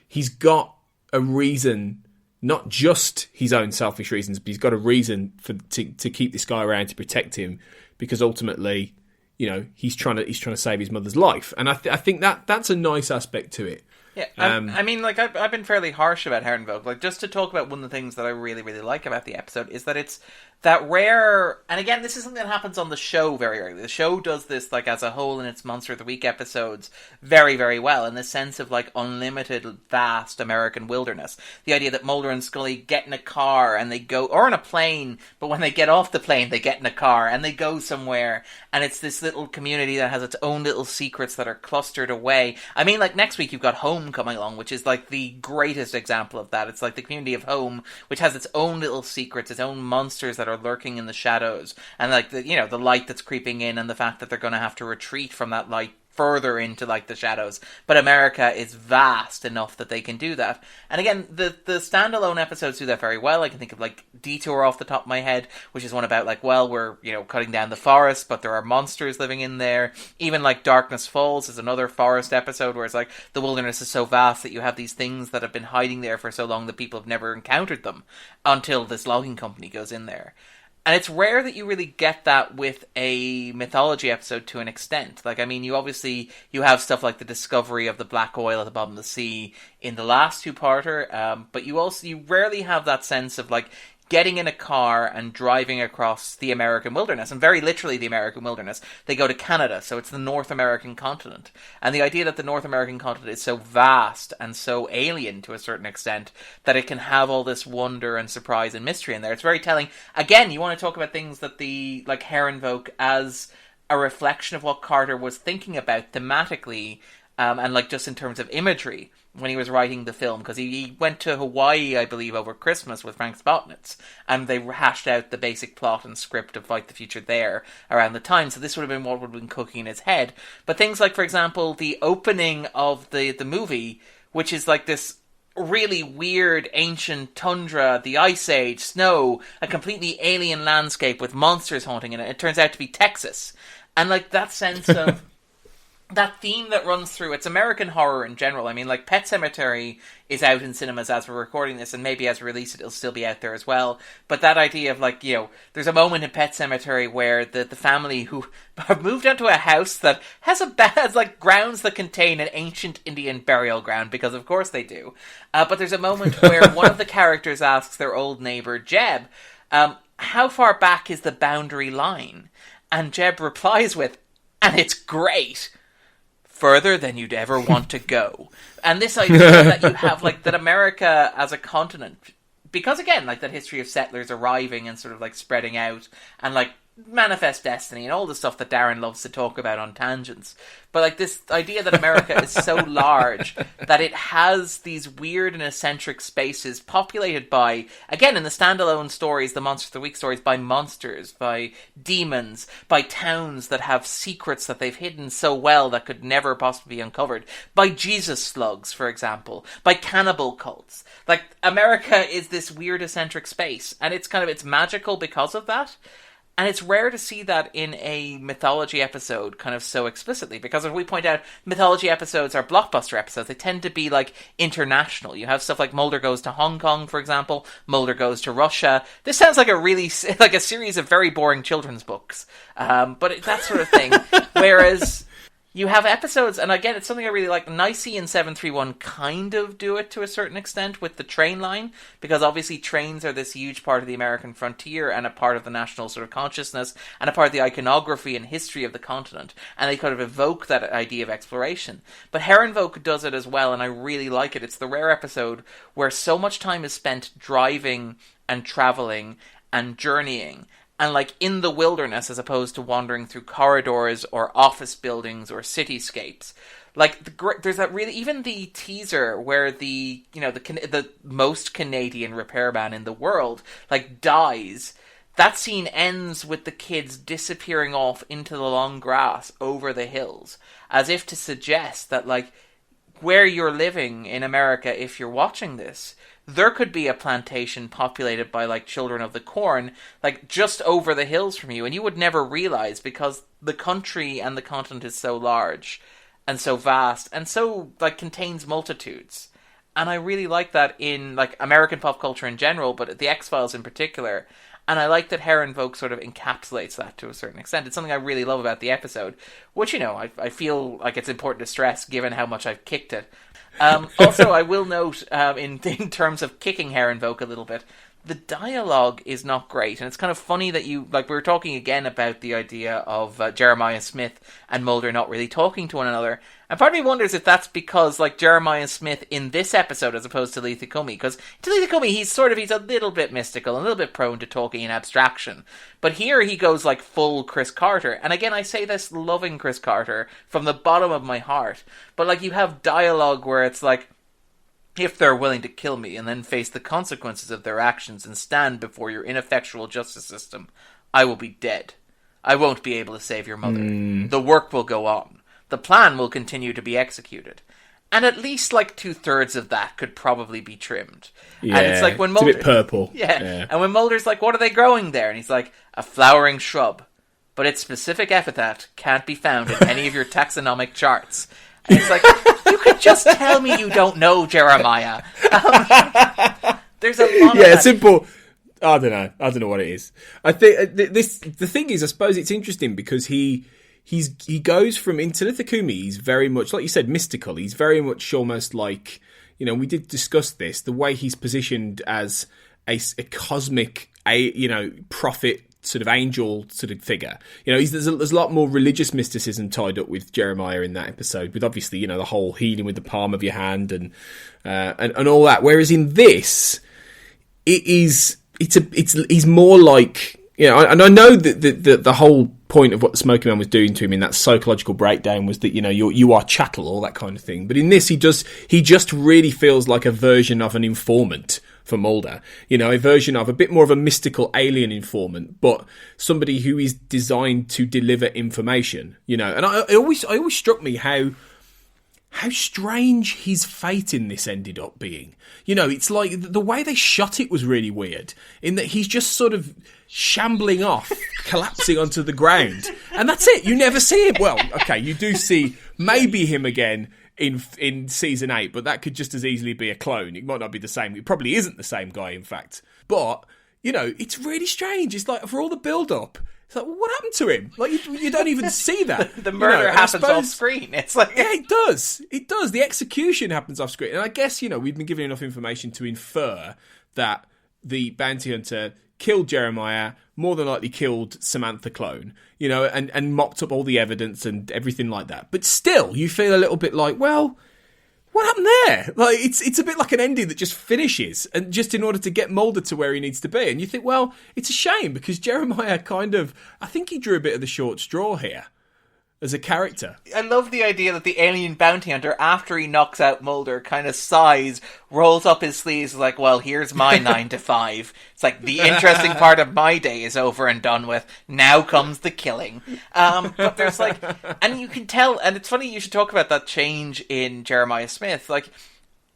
he's got a reason. Not just his own selfish reasons, but he's got a reason to keep this guy around to protect him, because ultimately, he's trying to save his mother's life, and I think that's a nice aspect to it. Yeah, I mean, like, I've been fairly harsh about Herrenvolk. Like, just to talk about one of the things that I really, really like about the episode is that it's that rare, and again, this is something that happens on the show very rarely. The show does this, like, as a whole in its Monster of the Week episodes very, very well, in the sense of, like, unlimited, vast American wilderness. The idea that Mulder and Scully get in a car and they go, or in a plane, but when they get off the plane, they get in a car and they go somewhere, and it's this little community that has its own little secrets that are clustered away. I mean, like, next week you've got Home coming along, which is, like, the greatest example of that. It's like the community of Home, which has its own little secrets, its own monsters that are lurking in the shadows, and, like, the light that's creeping in, and the fact that they're going to have to retreat from that light further into, like, the shadows. But America is vast enough that they can do that. And again, the standalone episodes do that very well. I can think of, like, Detour off the top of my head, which is one about, like, well, we're, cutting down the forest, but there are monsters living in there. Even, like, Darkness Falls is another forest episode where it's like, the wilderness is so vast that you have these things that have been hiding there for so long that people have never encountered them until this logging company goes in there. And it's rare that you really get that with a mythology episode to an extent. Like, I mean, you have stuff like the discovery of the black oil at the bottom of the sea in the last two-parter, but you rarely have that sense of, like, getting in a car and driving across the American wilderness, and very literally the American wilderness. They go to Canada, so it's the North American continent. And the idea that the North American continent is so vast and so alien to a certain extent that it can have all this wonder and surprise and mystery in there. It's very telling. Again, you want to talk about things that like Herrenvolk as a reflection of what Carter was thinking about thematically, and, like, just in terms of imagery when he was writing the film, because he went to Hawaii, I believe, over Christmas with Frank Spotnitz, and they hashed out the basic plot and script of Fight the Future there around the time, so this would have been what would have been cooking in his head. But things like, for example, the opening of the movie, which is like this really weird ancient tundra, the Ice Age, snow, a completely alien landscape with monsters haunting in it. It turns out to be Texas. And, like, that sense of that theme that runs through, it's American horror in general. I mean, like, Pet Sematary is out in cinemas as we're recording this, and maybe as we release it, it'll still be out there as well. But that idea of, like, there's a moment in Pet Sematary where the family who have moved into a house that has like, grounds that contain an ancient Indian burial ground, because of course they do. But there's a moment where one of the characters asks their old neighbor, Jeb, how far back is the boundary line? And Jeb replies with, and it's great. Further than you'd ever want to go. And this idea that you have, like, that America as a continent, because, again, like, that history of settlers arriving and sort of, like, spreading out, and, like, Manifest Destiny and all the stuff that Darren loves to talk about on tangents. But, like, this idea that America is so large that it has these weird and eccentric spaces populated by, again, in the standalone stories, the Monster of the Week stories, by monsters, by demons, by towns that have secrets that they've hidden so well that could never possibly be uncovered, by Jesus slugs, for example, by cannibal cults. Like, America is this weird eccentric space, and it's magical because of that. And it's rare to see that in a mythology episode kind of so explicitly, because as we point out, mythology episodes are blockbuster episodes. They tend to be like international. You have stuff like Mulder Goes to Hong Kong, for example, Mulder Goes to Russia. This sounds like a series of very boring children's books, but that sort of thing. Whereas you have episodes, and again, it's something I really like. Nicey and 731 kind of do it to a certain extent with the train line, because obviously trains are this huge part of the American frontier and a part of the national sort of consciousness and a part of the iconography and history of the continent, and they kind of evoke that idea of exploration. But Herrenvolk does it as well, and I really like it. It's the rare episode where so much time is spent driving and traveling and journeying, and like in the wilderness, as opposed to wandering through corridors or office buildings or cityscapes. Like there's that really, even the teaser where the most Canadian repairman in the world like dies. That scene ends with the kids disappearing off into the long grass over the hills, as if to suggest that like where you're living in America, if you're watching this, there could be a plantation populated by, like, children of the corn, like, just over the hills from you, and you would never realize, because the country and the continent is so large, and so vast, and so, like, contains multitudes. And I really like that in, like, American pop culture in general, but the X-Files in particular, and I like that Herrenvolk sort of encapsulates that to a certain extent. It's something I really love about the episode, which, I feel like it's important to stress, given how much I've kicked it. Also, I will note, in terms of kicking Herrenvolk a little bit, the dialogue is not great, and it's kind of funny that we were talking again about the idea of Jeremiah Smith and Mulder not really talking to one another, and part of me wonders if that's because, like, Jeremiah Smith in this episode as opposed to Lethe-Cummy, because to Lethe-Cummy he's a little bit mystical, a little bit prone to talking in abstraction, but here he goes, like, full Chris Carter, and again, I say this loving Chris Carter from the bottom of my heart, but, like, you have dialogue where it's like, if they're willing to kill me and then face the consequences of their actions and stand before your ineffectual justice system, I will be dead. I won't be able to save your mother. The work will go on. The plan will continue to be executed. And at least, like, 2/3 of that could probably be trimmed. Yeah, and it's like when Mulder, it's a bit purple. Yeah, and when Mulder's like, what are they growing there? And he's like, a flowering shrub. But its specific epithet can't be found in any of your taxonomic charts. And it's like, you could just tell me you don't know, Jeremiah. There's a lot of that. Simple. I don't know what it is. I think the thing is, I suppose it's interesting because he goes from into Lethe-Cummy. He's very much, like you said, mystical. He's very much almost like, we did discuss this, the way he's positioned as a cosmic, prophet, sort of angel sort of figure. There's a lot more religious mysticism tied up with Jeremiah in that episode, with obviously, the whole healing with the palm of your hand and all that. Whereas in this, he's more like, and I know that the whole point of what the Smoky Man was doing to him in that psychological breakdown was that, you are chattel, all that kind of thing. But in this, he just really feels like a version of an informant for Mulder, a version of a bit more of a mystical alien informant, but somebody who is designed to deliver information, and it always struck me how strange his fate in this ended up being. It's like the way they shot it was really weird, in that he's just sort of shambling off, collapsing onto the ground, and that's it. You never see him. Well, okay, you do see maybe him again in season 8, but that could just as easily be a clone. It might not be the same. It probably isn't the same guy, in fact. But, it's really strange. It's like, for all the build-up, it's like, well, what happened to him? Like, you don't even see that. The murder happens off screen. It's like... Yeah, it does. It does. The execution happens off screen. And I guess, we've been given enough information to infer that the bounty hunter killed Jeremiah, more than likely killed Samantha Clone, and mopped up all the evidence and everything like that. But still, you feel a little bit like, well, what happened there? Like, it's a bit like an ending that just finishes, and just in order to get Mulder to where he needs to be. And you think, well, it's a shame, because Jeremiah I think he drew a bit of the short straw here as a character. I love the idea that the alien bounty hunter, after he knocks out Mulder, kind of sighs, rolls up his sleeves, like, well, here's my 9 to 5. It's like, the interesting part of my day is over and done with. Now comes the killing. But there's and you can tell, and it's funny you should talk about that change in Jeremiah Smith. Like,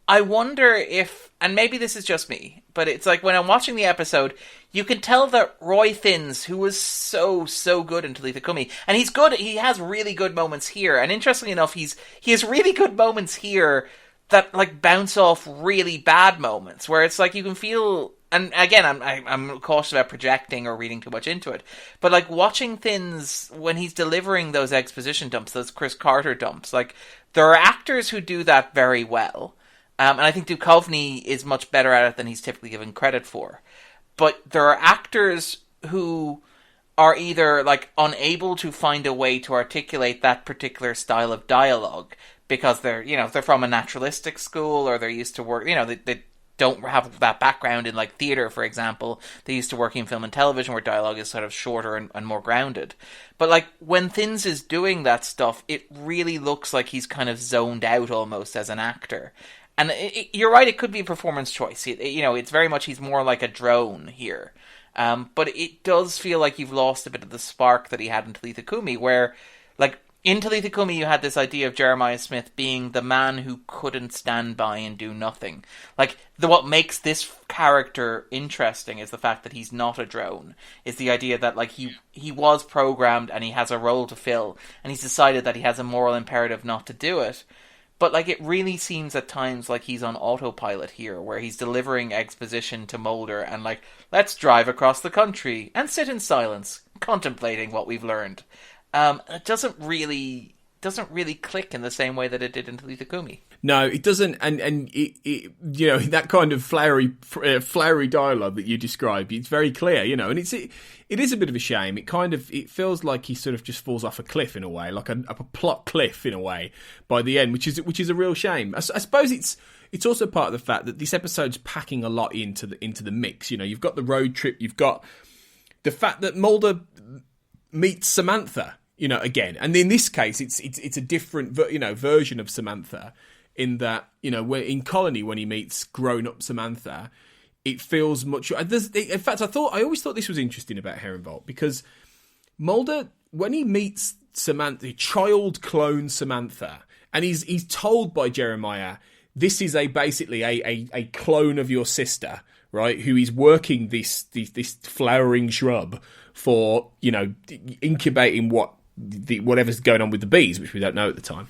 I wonder if, and maybe this is just me, but it's like when I'm watching the episode, you can tell that Roy Thins, who was so good in Talitha Kumi, and he's good, he has really good moments here, and interestingly enough, he has really good moments here that like bounce off really bad moments, where it's like you can feel, and again, I'm cautious about projecting or reading too much into it, but like watching Thins when he's delivering those exposition dumps, those Chris Carter dumps, like there are actors who do that very well. And I think Duchovny is much better at it than he's typically given credit for. But there are actors who are either like unable to find a way to articulate that particular style of dialogue because they're from a naturalistic school, or they're used to work, they don't have that background in like theater, for example. They used to working in film and television where dialogue is sort of shorter and more grounded. But like when Thins is doing that stuff, it really looks like he's kind of zoned out almost as an actor. And you're right, it could be a performance choice. It's very much he's more like a drone here. But it does feel like you've lost a bit of the spark that he had in Talitha Kumi, where, like, in Talitha Kumi you had this idea of Jeremiah Smith being the man who couldn't stand by and do nothing. Like, what makes this character interesting is the fact that he's not a drone. Is the idea that, like, he was programmed and he has a role to fill, and he's decided that he has a moral imperative not to do it. But, like, it really seems at times like he's on autopilot here, where he's delivering exposition to Mulder and, like, let's drive across the country and sit in silence, contemplating what we've learned. It doesn't really click in the same way that it did in Talitha Kumi. No, it doesn't, and it that kind of flowery dialogue that you describe, it's very clear, and it is a bit of a shame. It feels like he sort of just falls off a cliff in a way, like a plot cliff in a way by the end, which is a real shame. I suppose it's also part of the fact that this episode's packing a lot into the mix. You've got the road trip, you've got the fact that Mulder meets Samantha, again, and in this case, it's a different version of Samantha. In that, where in Colony, when he meets grown-up Samantha, it feels much. In fact, I always thought this was interesting about Herrenvolk, because Mulder, when he meets Samantha, child clone Samantha, and he's told by Jeremiah, this is basically a clone of your sister, right? Who is working this flowering shrub for incubating whatever's going on with the bees, which we don't know at the time.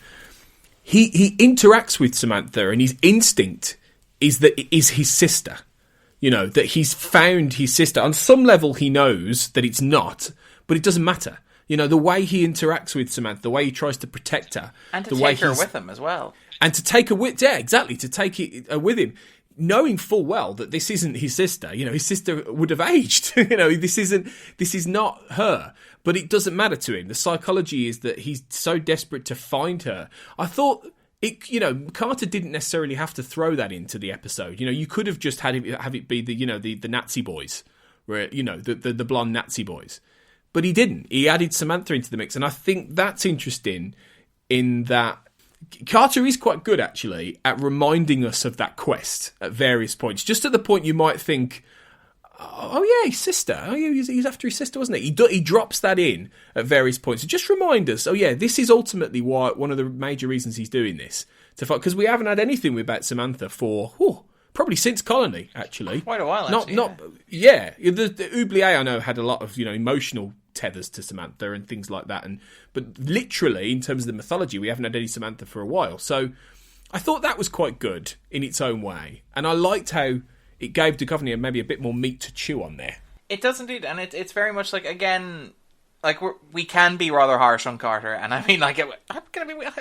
He interacts with Samantha, and his instinct is that it is his sister. That he's found his sister. On some level, he knows that it's not, but it doesn't matter. The way he interacts with Samantha, the way he tries to protect her. And to take her with him as well. And to take her with, to take it with him. Knowing full well that this isn't his sister, his sister would have aged. This is not her. But it doesn't matter to him. The psychology is that he's so desperate to find her. I thought Carter didn't necessarily have to throw that into the episode. You could have just have it be the Nazi boys, where the blonde Nazi boys. But he didn't. He added Samantha into the mix, and I think that's interesting in that Carter is quite good, actually, at reminding us of that quest at various points. Just at the point you might think, oh yeah, his sister. Oh yeah, he's after his sister, wasn't he? He drops that in at various points to just remind us. Oh yeah, this is ultimately one of the major reasons he's doing this. Because we haven't had anything about Samantha for probably since Colony, actually. Quite a while, actually. The Oublié, I know, had a lot of emotional tethers to Samantha and things like that, but literally in terms of the mythology, we haven't had any Samantha for a while. So I thought that was quite good in its own way, and I liked how it gave Duchovny maybe a bit more meat to chew on there. It does indeed, and it's very much like, again, like we can be rather harsh on Carter, and I mean, like, I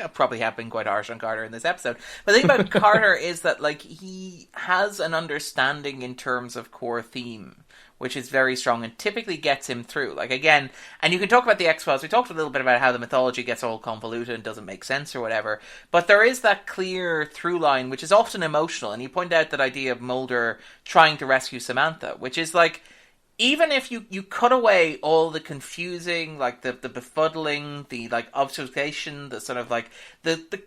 probably have been quite harsh on Carter in this episode. But the thing about Carter is that, like, he has an understanding in terms of core theme, which is very strong and typically gets him through. Like, again, and you can talk about the X-Files. We talked a little bit about how the mythology gets all convoluted and doesn't make sense or whatever. But there is that clear through line, which is often emotional. And you point out that idea of Mulder trying to rescue Samantha, which is like, even if you cut away all the confusing, like the befuddling, the like obfuscation, the sort of like the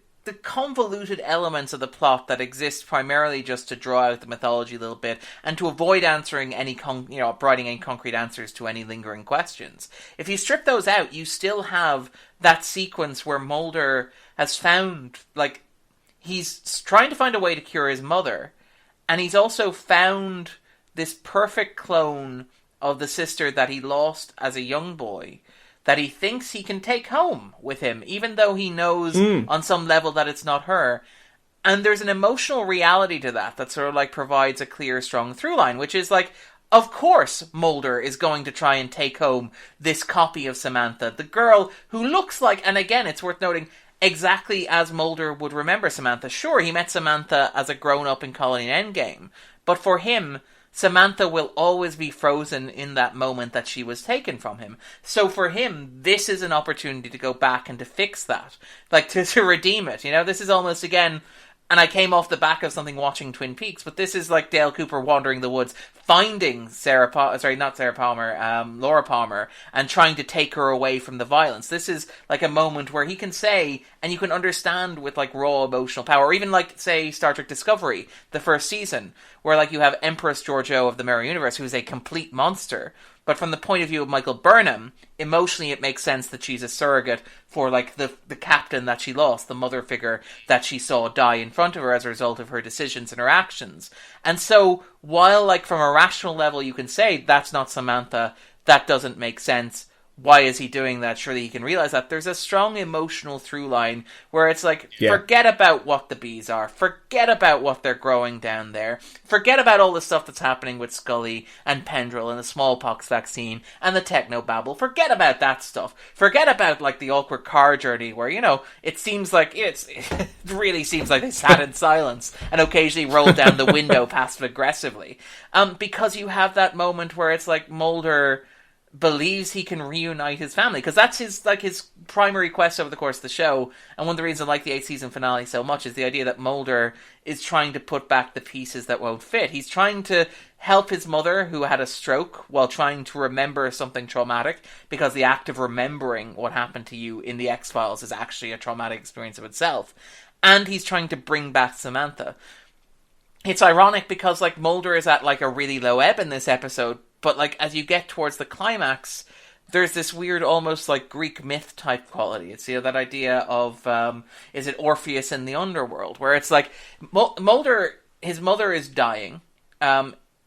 convoluted elements of the plot that exist primarily just to draw out the mythology a little bit and to avoid answering providing any concrete answers to any lingering questions. If you strip those out, you still have that sequence where Mulder has found, like, he's trying to find a way to cure his mother, and he's also found this perfect clone of the sister that he lost as a young boy that he thinks he can take home with him, even though he knows on some level that it's not her. And there's an emotional reality to that sort of like provides a clear, strong through line, which is like, of course Mulder is going to try and take home this copy of Samantha, the girl who looks like, and again, it's worth noting, exactly as Mulder would remember Samantha. Sure, he met Samantha as a grown-up in Colony Endgame, but for him, Samantha will always be frozen in that moment that she was taken from him. So for him, this is an opportunity to go back and to fix that. Like, to redeem it. You know, this is almost, again... And I came off the back of something watching Twin Peaks, but this is like Dale Cooper wandering the woods, finding Laura Palmer, and trying to take her away from the violence. This is like a moment where he can say, and you can understand with like raw emotional power, or even like, say, Star Trek Discovery, the first season, where like you have Empress Georgiou of the Mirror Universe, who's a complete monster. But from the point of view of Michael Burnham, emotionally it makes sense that she's a surrogate for like the captain that she lost, the mother figure that she saw die in front of her as a result of her decisions and her actions. And so, while like from a rational level you can say, that's not Samantha, that doesn't make sense, why is he doing that? Surely he can realize that. There's a strong emotional through line where it's like, forget about what the bees are. Forget about what they're growing down there. Forget about all the stuff that's happening with Scully and Pendrell and the smallpox vaccine and the technobabble. Forget about that stuff. Forget about, like, the awkward car journey where, you know, it seems like, it really seems like they sat in silence and occasionally rolled down the window passive-aggressively. Because you have that moment where it's like Mulder believes he can reunite his family, because that's his primary quest over the course of the show. And one of the reasons I like the 8th season finale so much is the idea that Mulder is trying to put back the pieces that won't fit. He's trying to help his mother, who had a stroke, while trying to remember something traumatic, because the act of remembering what happened to you in the X-Files is actually a traumatic experience of itself. And he's trying to bring back Samantha. It's ironic because, like, Mulder is at, like, a really low ebb in this episode, but, like, as you get towards the climax, there's this weird, almost, like, Greek myth type quality. It's, you know, that idea of, is it Orpheus in the underworld? Where it's like, Mulder, his mother is dying,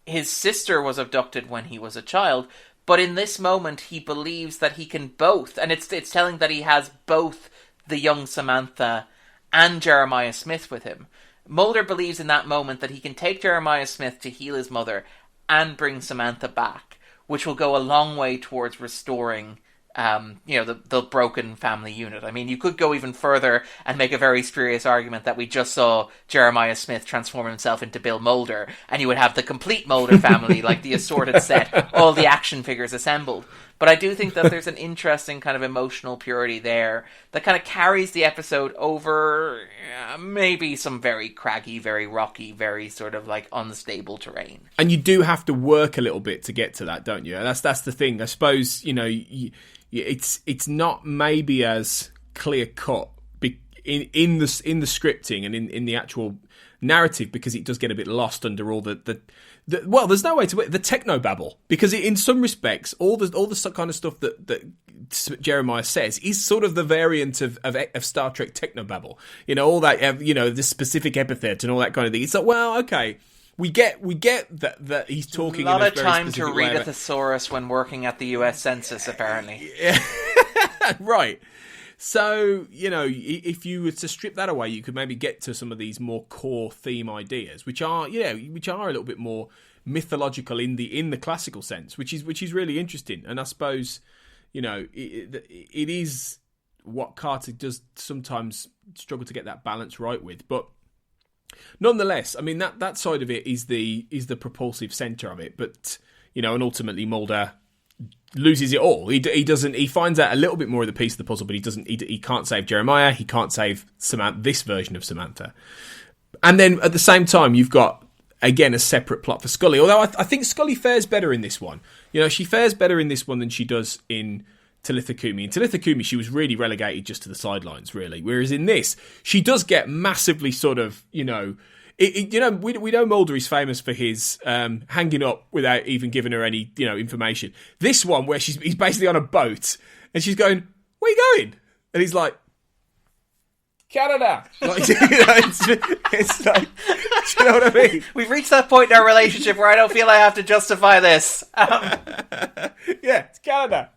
his sister was abducted when he was a child, but in this moment, he believes that he can both, and it's telling that he has both the young Samantha and Jeremiah Smith with him. Mulder believes in that moment that he can take Jeremiah Smith to heal his mother and bring Samantha back, which will go a long way towards restoring, the broken family unit. I mean, you could go even further and make a very spurious argument that we just saw Jeremiah Smith transform himself into Bill Mulder, and you would have the complete Mulder family, like the assorted set, all the action figures assembled. But I do think that there's an interesting kind of emotional purity there that kind of carries the episode over maybe some very craggy, very rocky, very sort of like unstable terrain. And you do have to work a little bit to get to that, don't you? That's the thing. I suppose, you know, it's not maybe as clear cut in the scripting and in the actual narrative, because it does get a bit lost under all the well, there's no way to the technobabble, because in some respects, all the kind of stuff that Jeremiah says is sort of the variant of Star Trek technobabble. You know, all that, the specific epithet and all that kind of thing. It's like, well, okay, we get that he's talking. A lot in of time to read a thesaurus when working at the U.S. Census, apparently. Right. So, you know, if you were to strip that away, you could maybe get to some of these more core theme ideas, which are a little bit more mythological in the classical sense, which is really interesting. And I suppose, you know, it is what Carter does sometimes struggle to get that balance right with, but nonetheless, I mean, that side of it is the propulsive center of it. But, you know, and ultimately Mulder loses it all. He finds out a little bit more of the piece of the puzzle, but he can't save Jeremiah. He can't save this version of Samantha. And then at the same time, you've got, again, a separate plot for Scully. Although I think Scully fares better in this one. You know, she fares better in this one than she does in Talitha Kumi. In Talitha Kumi, she was really relegated just to the sidelines, really. Whereas in this, she does get massively sort of, you know, we know Mulder is famous for his hanging up without even giving her any, you know, information. This one, where he's basically on a boat and she's going, "Where are you going?" And he's like, Canada. Like, it's like, do you know what I mean? We've reached that point in our relationship where I don't feel I have to justify this. Yeah, it's Canada.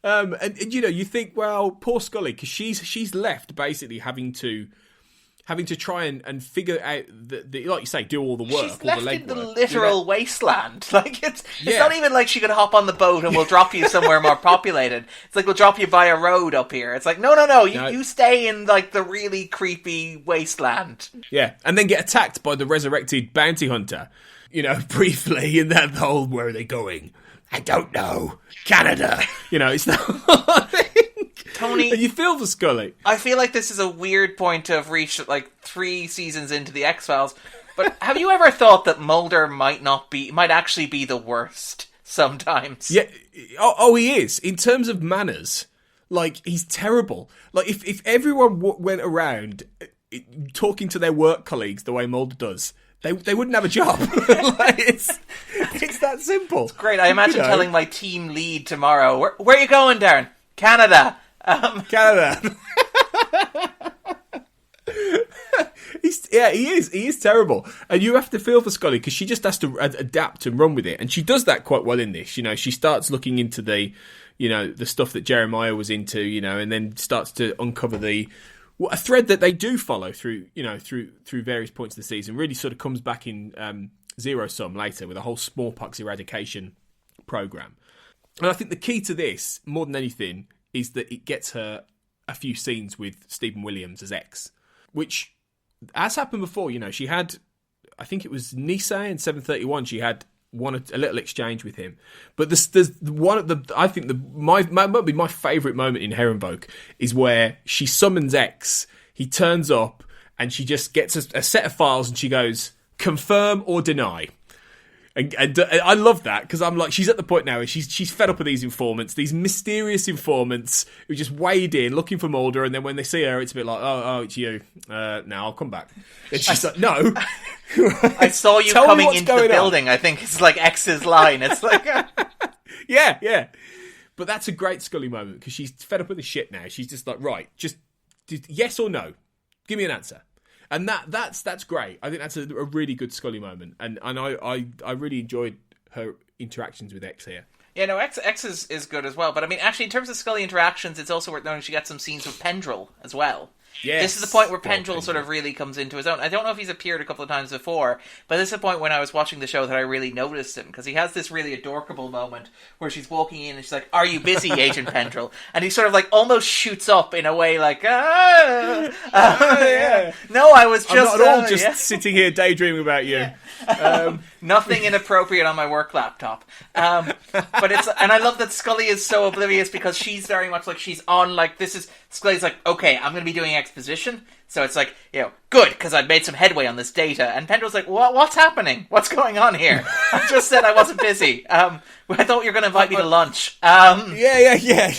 And you think, well, poor Scully, because she's left basically having to try and figure out the like you say, do all the work. She's left all the in the legwork. literal wasteland. Like it's not even like she could hop on the boat and we'll drop you somewhere more populated. It's like we'll drop you by a road up here. It's like no, you stay in like the really creepy wasteland. Yeah, and then get attacked by the resurrected bounty hunter. Briefly, in that whole "where are they going? I don't know. Canada." It's not. Tony, and you feel for Scully. I feel like this is a weird point to have reached like 3 seasons into the X-Files, but have you ever thought that Mulder might actually be the worst sometimes? Yeah. Oh, he is. In terms of manners, like, he's terrible. Like, if everyone went around talking to their work colleagues the way Mulder does, they wouldn't have a job. Like, it's that simple. It's great. I imagine telling my team lead tomorrow, where are you going, Darren? Canada. Canada. He is terrible, and you have to feel for Scully because she just has to adapt and run with it, and she does that quite well in this. She starts looking into the stuff that Jeremiah was into, and then starts to uncover a thread that they do follow through various points of the season. Really sort of comes back in Zero Sum later with a whole smallpox eradication program, and I think the key to this more than anything is that it gets her a few scenes with Stephen Williams as X, which has happened before. She had, I think it was Nisei in 731. She had a little exchange with him, but there's one of the, I think might be my favourite moment in Herrenvolk is where she summons X. He turns up and she just gets a set of files and she goes, confirm or deny. And I love that because I'm like, she's at the point now where she's fed up with these informants, these mysterious informants who just wade in looking for Mulder, and then when they see her, it's a bit like, oh, it's you. No, I'll come back. And she's like, no. I saw you coming into the building. I think it's like X's line. It's like, yeah. But that's a great Scully moment because she's fed up with the shit now. She's just like, right, just yes or no, give me an answer. And that's great. I think that's a really good Scully moment, and I really enjoyed her interactions with X here. Yeah, no, X is good as well. But I mean, actually, in terms of Scully interactions, it's also worth noting she got some scenes with Pendrell as well. Yes. This is the point where Pendrell sort of really comes into his own. I don't know if he's appeared a couple of times before, but this is the point when I was watching the show that I really noticed him, because he has this really adorable moment where she's walking in and she's like, "Are you busy, Agent Pendrell?" And he sort of like almost shoots up in a way like, yeah. No, I was just... I'm not at all sitting here daydreaming about you. Yeah. Nothing inappropriate on my work laptop. But and I love that Scully is so oblivious because she's very much like she's on like Scully's like, okay, I'm going to be doing exposition. So it's like, good, because I've made some headway on this data. And Pendrell's like, what's happening? What's going on here? I just said I wasn't busy. I thought you were going to invite me to lunch. Yeah.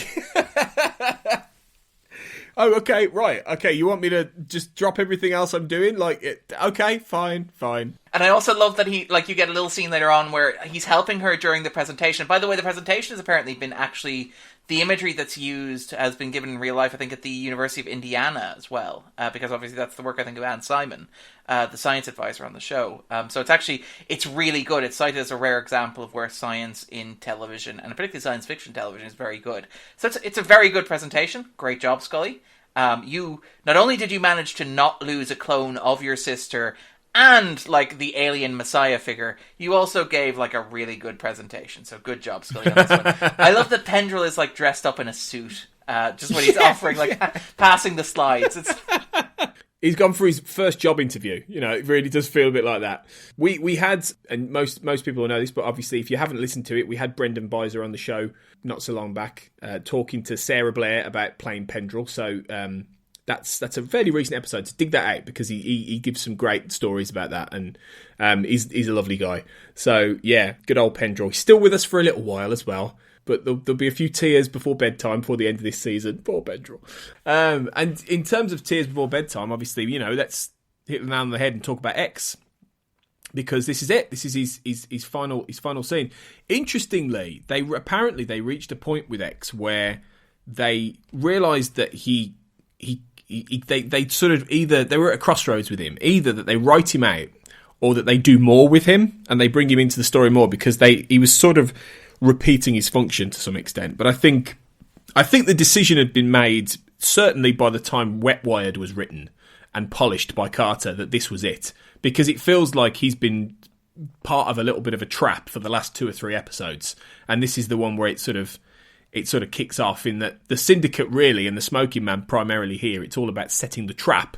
Oh, okay, right. Okay, you want me to just drop everything else I'm doing? Okay, fine. And I also love that you get a little scene later on where he's helping her during the presentation. By the way, the presentation has apparently been the imagery that's used has been given in real life, I think, at the University of Indiana as well, because obviously that's the work, I think, of Anne Simon, the science advisor on the show. So it's really good. It's cited as a rare example of where science in television, and particularly science fiction television, is very good. So it's a very good presentation. Great job, Scully. You not only did you manage to not lose a clone of your sister and like the alien messiah figure, you also gave like a really good presentation. So good job, Scully, on this one. I love that Pendrell is like dressed up in a suit, just when he's offering passing the slides. He's gone for his first job interview. It really does feel a bit like that. We had, and most people will know this, but obviously if you haven't listened to it, we had Brendan Beiser on the show not so long back, talking to Sarah Blair about playing Pendrell. So that's a fairly recent episode. So dig that out because he gives some great stories about that, and he's a lovely guy. So yeah, good old Pendrell. He's still with us for a little while as well. But there'll be a few tears before bedtime before the end of this season. Poor Pendrell. And in terms of tears before bedtime, obviously, let's hit the nail on the head and talk about X. Because this is it. This is his final scene. Interestingly, they reached a point with X where they realised that he they sort of either they were at a crossroads with him, either that they write him out or that they do more with him and they bring him into the story more because he was sort of repeating his function to some extent. But I think the decision had been made certainly by the time Wet Wired was written and polished by Carter that this was it, because it feels like he's been part of a little bit of a trap for the last 2 or 3 episodes, and this is the one where it sort of kicks off in that the Syndicate really and the Smoking Man primarily here. It's all about setting the trap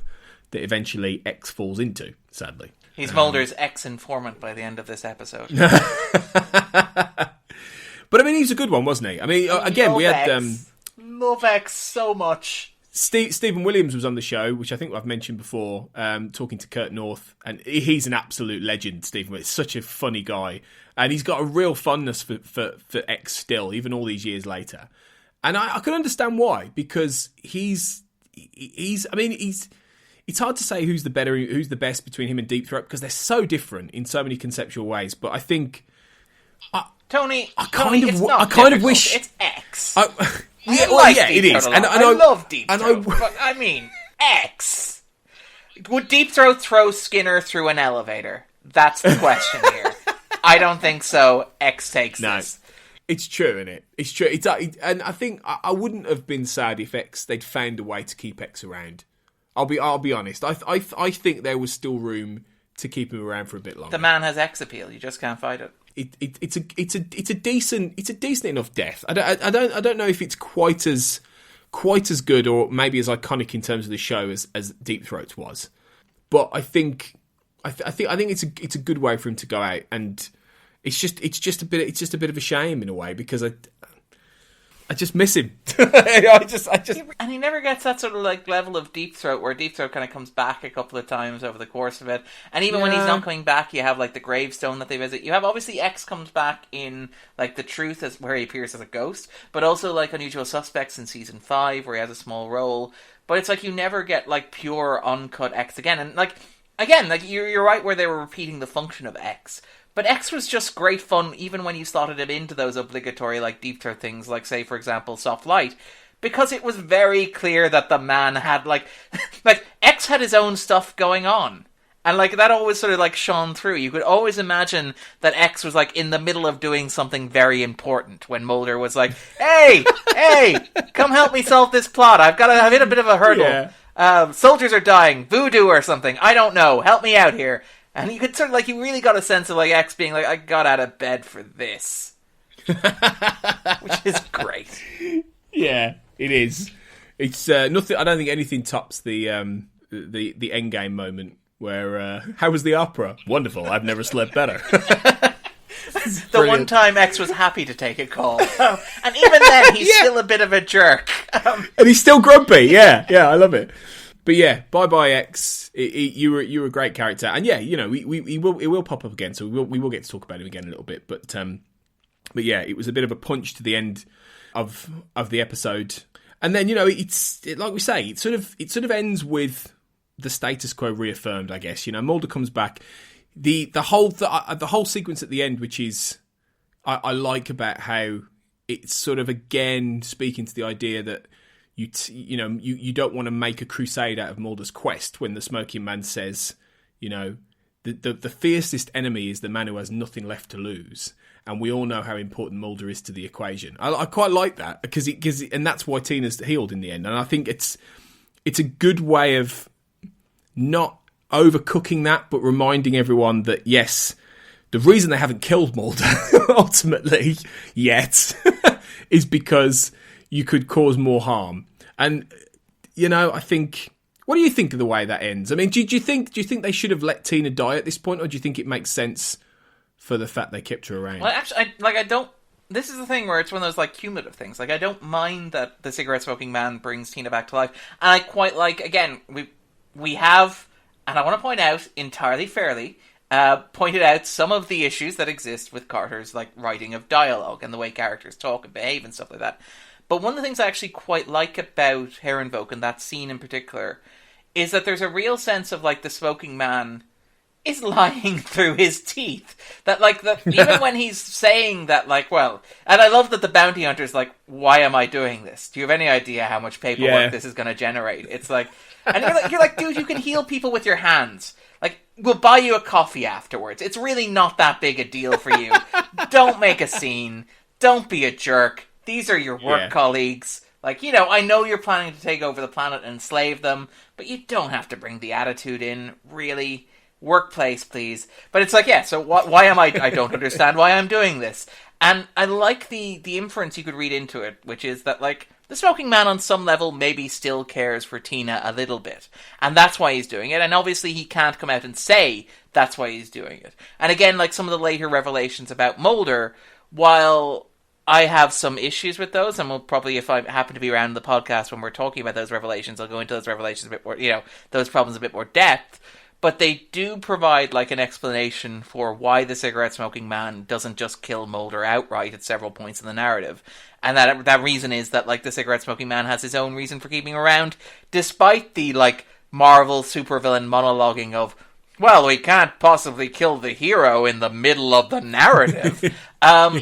that eventually X falls into. Sadly, he's Mulder's ex-informant by the end of this episode. But I mean, he's a good one, wasn't he? I mean, again, we had love X so much. Stephen Williams was on the show, which I think I've mentioned before, talking to Kurt North, and he's an absolute legend, Stephen. He's such a funny guy, and he's got a real fondness for X still, even all these years later. And I can understand why, because he's I mean, it's hard to say who's the best between him and Deep Throat, because they're so different in so many conceptual ways. But I think Tony, I kind of wish it's X. It is. And I love Deep Throat, but I mean, X. Would Deep Throat throw Skinner through an elevator? That's the question here. I don't think so. X takes this. It's true, isn't it? It's true. And I think I wouldn't have been sad if they'd found a way to keep X around. I'll be honest. I think there was still room to keep him around for a bit longer. The man has X appeal. You just can't fight it. It's a decent enough death. I don't know if it's quite as good or maybe as iconic in terms of the show as Deep Throat's was, but I think it's a good way for him to go out, and it's just a bit of a shame in a way, because I just miss him. And he never gets that sort of like level of Deep Throat where Deep Throat kind of comes back a couple of times over the course of it. And even when he's not coming back, you have like the gravestone that they visit. You have obviously X comes back in like The Truth, as where he appears as a ghost, but also like Unusual Suspects in season 5 where he has a small role. But it's like you never get like pure uncut X again. And like again, like you're right where they were repeating the function of X. But X was just great fun, even when you slotted him into those obligatory, like, Deep Throat things, like, say, for example, Soft Light, because it was very clear that the man had, like, X had his own stuff going on. And, like, that always sort of, like, shone through. You could always imagine that X was, like, in the middle of doing something very important when Mulder was like, hey, come help me solve this plot. I've hit a bit of a hurdle. Yeah. Soldiers are dying. Voodoo or something. I don't know. Help me out here. And you could sort of, like, you really got a sense of, like, X being like, I got out of bed for this. Which is great. Yeah, it is. It's nothing. I don't think anything tops the Endgame moment where, how was the opera? Wonderful. I've never slept better. The one time X was happy to take a call. And even then, he's still a bit of a jerk. And he's still grumpy. Yeah, I love it. But yeah, bye X. You were a great character, and yeah, you know, it will pop up again, so we will get to talk about him again a little bit. But yeah, it was a bit of a punch to the end of the episode, and then, you know, like we say, it sort of ends with the status quo reaffirmed, I guess. You know, Mulder comes back. The whole sequence at the end, which is I like about how it's sort of again speaking to the idea that you don't want to make a crusade out of Mulder's quest when the Smoking Man says, you know, the fiercest enemy is the man who has nothing left to lose, and we all know how important Mulder is to the equation. I quite like that because and that's why Tina's healed in the end, and I think it's a good way of not overcooking that, but reminding everyone that yes, the reason they haven't killed Mulder ultimately yet is because you could cause more harm. And, you know, I think... What do you think of the way that ends? I mean, do you think they should have let Tina die at this point, or do you think it makes sense for the fact they kept her around? Well, actually, I don't... This is the thing where it's one of those, like, cumulative things. Like, I don't mind that the cigarette-smoking man brings Tina back to life. And I quite like, again, we have, and I want to point out, entirely fairly, pointed out some of the issues that exist with Carter's, like, writing of dialogue and the way characters talk and behave and stuff like that. But one of the things I actually quite like about Herrenvolk, and that scene in particular, is that there's a real sense of, like, the smoking man is lying through his teeth. That, like, that even when he's saying that, like, well, and I love that the bounty hunter's like, why am I doing this? Do you have any idea how much paperwork this is going to generate? It's like, and you're like, dude, you can heal people with your hands. Like, we'll buy you a coffee afterwards. It's really not that big a deal for you. Don't make a scene. Don't be a jerk. These are your work colleagues. Like, you know, I know you're planning to take over the planet and enslave them, but you don't have to bring the attitude in, really. Workplace, please. But it's like, yeah, so why am I don't understand why I'm doing this. And I like the inference you could read into it, which is that, like, the smoking man on some level maybe still cares for Tina a little bit. And that's why he's doing it. And obviously he can't come out and say that's why he's doing it. And again, like some of the later revelations about Mulder, while I have some issues with those, and we'll probably, if I happen to be around the podcast when we're talking about those revelations, I'll go into those revelations a bit more, you know, those problems a bit more depth. But they do provide, like, an explanation for why the cigarette-smoking man doesn't just kill Mulder outright at several points in the narrative. And that reason is that, like, the cigarette-smoking man has his own reason for keeping him around, despite the, like, Marvel supervillain monologuing of, well, we can't possibly kill the hero in the middle of the narrative. And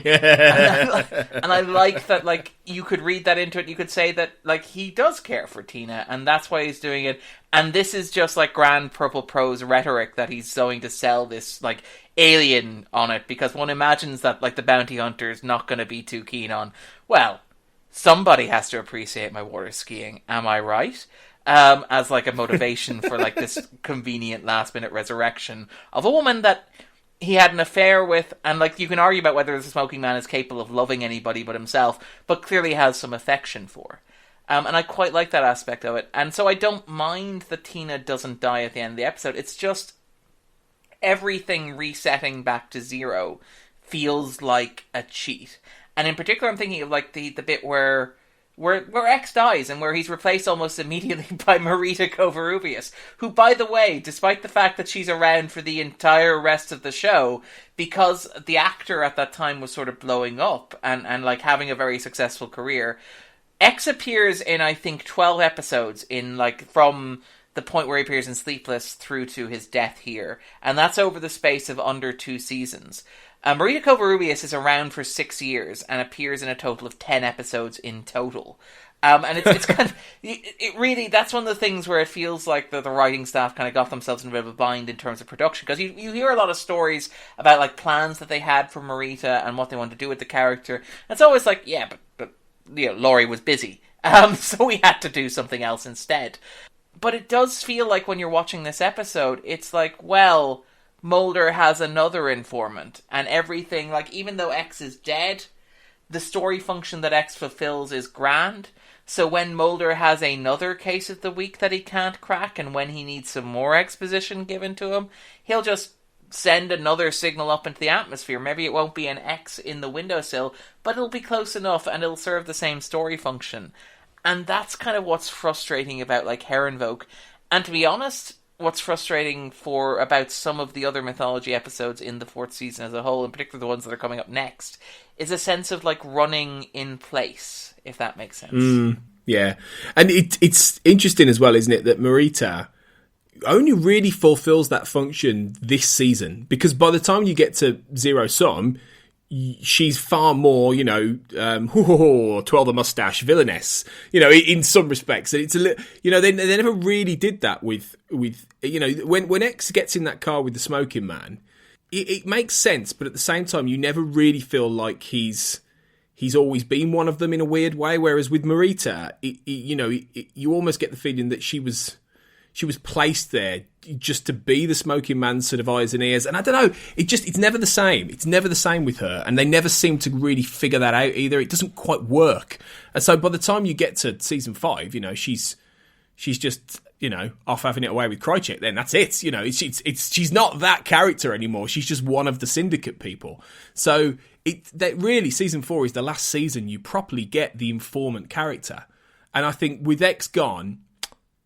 I like that, like, you could read that into it. You could say that, like, he does care for Tina, and that's why he's doing it. And this is just, like, grand purple prose rhetoric that he's going to sell this, like, alien on it, because one imagines that, like, the bounty hunter's not going to be too keen on, well, somebody has to appreciate my water skiing, am I right? As, like, a motivation for, like, this convenient last-minute resurrection of a woman that he had an affair with, and, like, you can argue about whether the smoking man is capable of loving anybody but himself, but clearly has some affection for. And I quite like that aspect of it. And so I don't mind that Tina doesn't die at the end of the episode. It's just everything resetting back to zero feels like a cheat. And in particular, I'm thinking of, like, the bit where X dies and where he's replaced almost immediately by Marita Covarrubias, who, by the way, despite the fact that she's around for the entire rest of the show, because the actor at that time was sort of blowing up and like having a very successful career, X appears in, I think, 12 episodes in, like, from the point where he appears in Sleepless through to his death here. And that's over the space of under 2 seasons. Marita Covarrubias is around for 6 years and appears in a total of 10 episodes in total. And it's kind of, it really, that's one of the things where it feels like the writing staff kind of got themselves in a bit of a bind in terms of production. Because you hear a lot of stories about, like, plans that they had for Marita and what they wanted to do with the character. And it's always like, yeah, but you know, Laurie was busy. So we had to do something else instead. But it does feel like when you're watching this episode, it's like, well, Mulder has another informant. And everything, like, even though X is dead, the story function that X fulfills is grand. So when Mulder has another case of the week that he can't crack, and when he needs some more exposition given to him, he'll just send another signal up into the atmosphere. Maybe it won't be an X in the windowsill, but it'll be close enough and it'll serve the same story function. And that's kind of what's frustrating about, like, Herrenvolk. And to be honest, what's frustrating about some of the other mythology episodes in the 4th season as a whole, in particular the ones that are coming up next, is a sense of, like, running in place, if that makes sense. Yeah. And it's interesting as well, isn't it, that Marita only really fulfills that function this season, because by the time you get to Zero Sum, she's far more, you know, twirl the mustache villainess, you know, in some respects. And it's a little, you know, they never really did that with you know, when X gets in that car with the smoking man, it makes sense, but at the same time, you never really feel like he's always been one of them in a weird way. Whereas with Marita, you know, you almost get the feeling that she was placed there just to be the smoking man's sort of eyes and ears. And I don't know, it's never the same. It's never the same with her. And they never seem to really figure that out either. It doesn't quite work. And so by the time you get to season 5, you know, she's just, you know, off having it away with Krychek, then that's it. You know, she's not that character anymore. She's just one of the syndicate people. So that really, season 4 is the last season you properly get the informant character. And I think with X gone,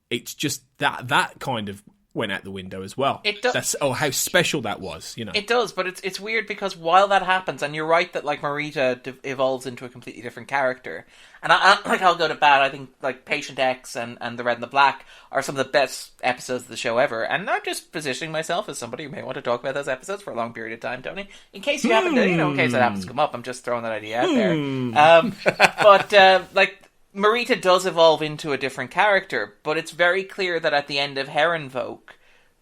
it's just that kind of went out the window as well. It does. That's how special that was, you know. It does, but it's weird because while that happens, and you're right that like Marita evolves into a completely different character, and I'll go to bat. I think like Patient X and The Red and the Black are some of the best episodes of the show ever, and I'm just positioning myself as somebody who may want to talk about those episodes for a long period of time, Tony. In case you happen to, in case that happens to come up, I'm just throwing that idea out there. But like. Marita does evolve into a different character, but it's very clear that at the end of Herrenvolk,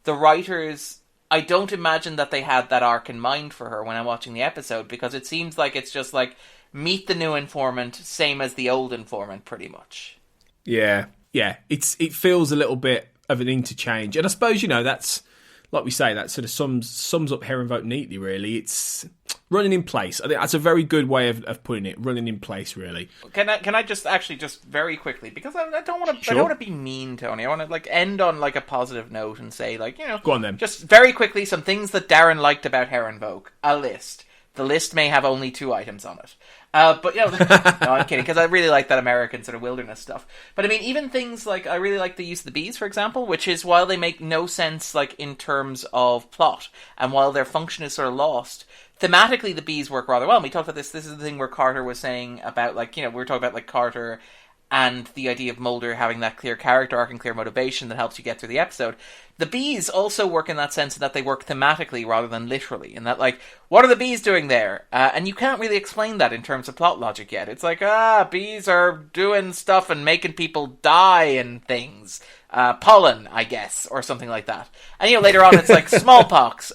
the writers, I don't imagine that they had that arc in mind for her when I'm watching the episode, because it seems like it's just like, meet the new informant, same as the old informant, pretty much. Yeah. It feels a little bit of an interchange, and I suppose, you know, that's, like we say, that sort of sums up Herrenvolk neatly, really. It's running in place. I think that's a very good way of putting it. Running in place, really. Can I just very quickly, because I don't want to Sure. I don't want to be mean, Tony. I want to like end on like a positive note and say like, you know, Go on then. Just very quickly, some things that Darren liked about Herrenvolk. A list. The list may have only 2 items on it. But, you know, no, I'm kidding, because I really like that American sort of wilderness stuff. But, I mean, even things like, I really like the use of the bees, for example, which is, while they make no sense, like, in terms of plot, and while their function is sort of lost, thematically the bees work rather well. And we talked about this is the thing where Carter was saying about, like, you know, we were talking about, like, Carter and the idea of Mulder having that clear character arc and clear motivation that helps you get through the episode. The bees also work in that sense that they work thematically rather than literally. In that, like, what are the bees doing there? And you can't really explain that in terms of plot logic yet. It's like, bees are doing stuff and making people die and things. Pollen, I guess, or something like that. And, you know, later on it's like smallpox.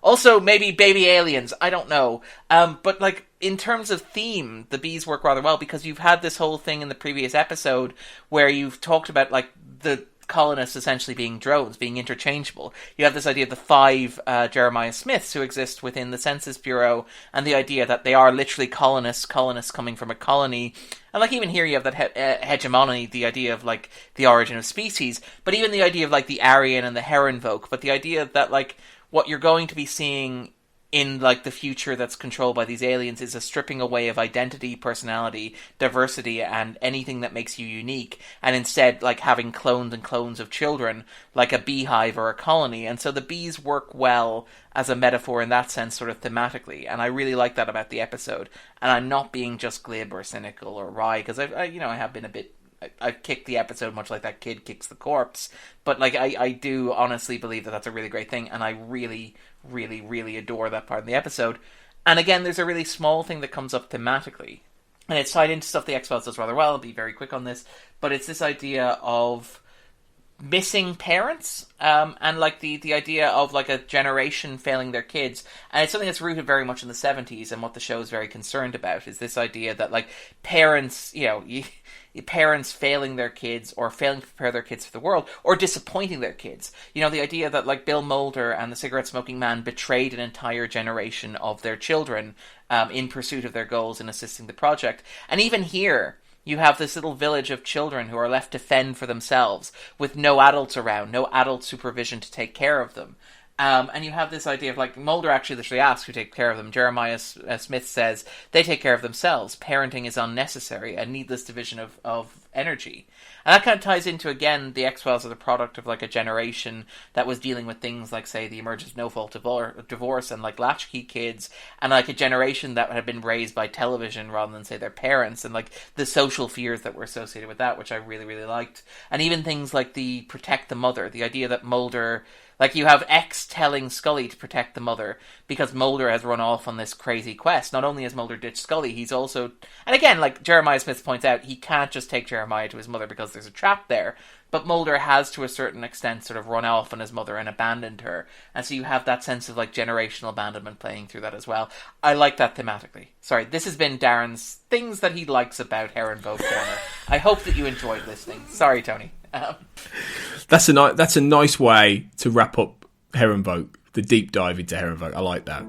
Also, maybe baby aliens. I don't know. But, like, in terms of theme, the bees work rather well, because you've had this whole thing in the previous episode where you've talked about, like, the colonists essentially being drones, being interchangeable. You have this idea of the 5 Jeremiah Smiths who exist within the Census Bureau, and the idea that they are literally colonists coming from a colony. And, like, even here you have that hegemony, the idea of, like, the origin of species, but even the idea of, like, the Aryan and the Herrenvolk, but the idea that, like, what you're going to be seeing in, like, the future that's controlled by these aliens is a stripping away of identity, personality, diversity, and anything that makes you unique, and instead, like, having clones and clones of children, like a beehive or a colony. And so the bees work well as a metaphor in that sense, sort of thematically, and I really like that about the episode. And I'm not being just glib or cynical or wry, because I have been a bit... I've kicked the episode much like that kid kicks the corpse, but, like, I do honestly believe that that's a really great thing, and I really, really, really adore that part of the episode. And again, there's a really small thing that comes up thematically, and it's tied into stuff the X-Files does rather well. I'll be very quick on this, but it's this idea of missing parents, and, like, the idea of, like, a generation failing their kids. And it's something that's rooted very much in the 70s, and what the show is very concerned about is this idea that, like, parents, you know... parents failing their kids, or failing to prepare their kids for the world, or disappointing their kids. You know, the idea that, like, Bill Mulder and the cigarette-smoking man betrayed an entire generation of their children in pursuit of their goals and assisting the project. And even here, you have this little village of children who are left to fend for themselves, with no adults around, no adult supervision to take care of them. And you have this idea of, like, Mulder actually literally asks who take care of them. Jeremiah Smith says they take care of themselves. Parenting is unnecessary, a needless division of energy. And that kind of ties into, again, the X-Files are the product of, like, a generation that was dealing with things like, say, the emergence of no-fault divorce and, like, latchkey kids, and, like, a generation that had been raised by television rather than, say, their parents, and, like, the social fears that were associated with that, which I really, really liked. And even things like the protect the mother, the idea that Mulder... Like, you have X telling Scully to protect the mother because Mulder has run off on this crazy quest. Not only has Mulder ditched Scully, he's also... And again, like Jeremiah Smith points out, he can't just take Jeremiah to his mother because there's a trap there. But Mulder has, to a certain extent, sort of run off on his mother and abandoned her. And so you have that sense of, like, generational abandonment playing through that as well. I like that thematically. Sorry, this has been Darren's things that he likes about Herrenvolk Corner. I hope that you enjoyed listening. Sorry, Tony. That's a nice way to wrap up Herrenvolk, the deep dive into Herrenvolk. I like that.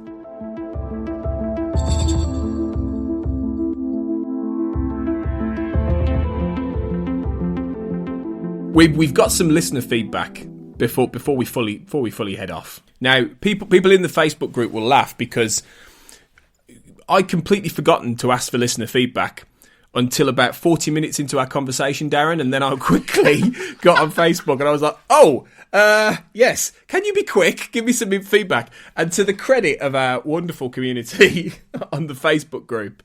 We've got some listener feedback before we fully head off. Now, people in the Facebook group will laugh because I'd completely forgotten to ask for listener feedback until about 40 minutes into our conversation, Darren, and then I quickly got on Facebook and I was like, oh, Yes. Can you be quick? Give me some feedback. And to the credit of our wonderful community on the Facebook group,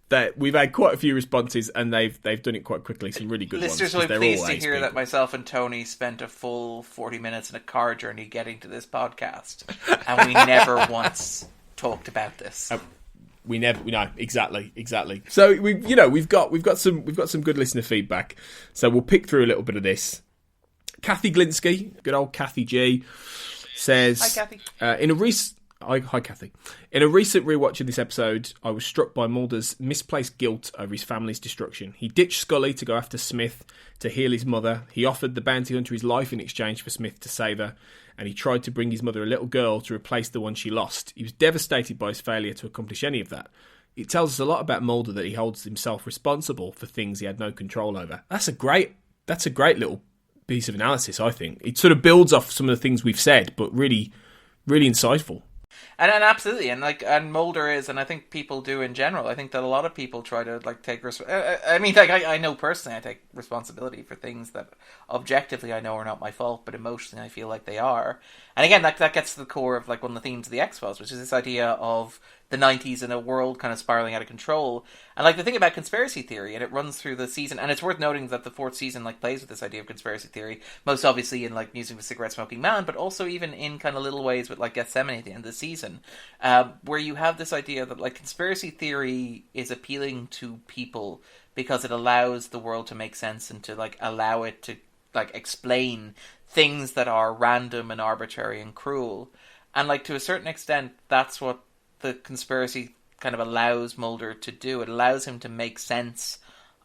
that we've had quite a few responses, and they've done it quite quickly. Some really good Listeners ones. will be pleased to hear people. that myself and Tony spent a full 40 minutes in a car journey getting to this podcast, and we never once talked about this. We know exactly. So we've got some good listener feedback. So we'll pick through a little bit of this. Cathy Glinski, good old Cathy G, says, Hi, Cathy. Hi, Cathy. In a recent rewatch of this episode, I was struck by Mulder's misplaced guilt over his family's destruction. He ditched Scully to go after Smith to heal his mother. He offered the bounty hunter his life in exchange for Smith to save her. And he tried to bring his mother a little girl to replace the one she lost. He was devastated by his failure to accomplish any of that. It tells us a lot about Mulder that he holds himself responsible for things he had no control over. That's a great little piece of analysis, I think. It sort of builds off some of the things we've said, but really, really insightful. And absolutely, and Mulder is, and I think people do in general. I think that a lot of people try to take I know personally, I take responsibility for things that objectively I know are not my fault, but emotionally I feel like they are. And again, that gets to the core of one of the themes of the X-Files, which is this idea of the 90s and a world kind of spiraling out of control. And the thing about conspiracy theory, and it runs through the season, and it's worth noting that the fourth season plays with this idea of conspiracy theory, most obviously in Musing the Cigarette Smoking Man, but also even in kind of little ways with Gethsemane at the end of the season, where you have this idea that conspiracy theory is appealing to people because it allows the world to make sense and to allow it to explain things that are random and arbitrary and cruel. And to a certain extent, that's what the conspiracy kind of allows Mulder to do. It allows him to make sense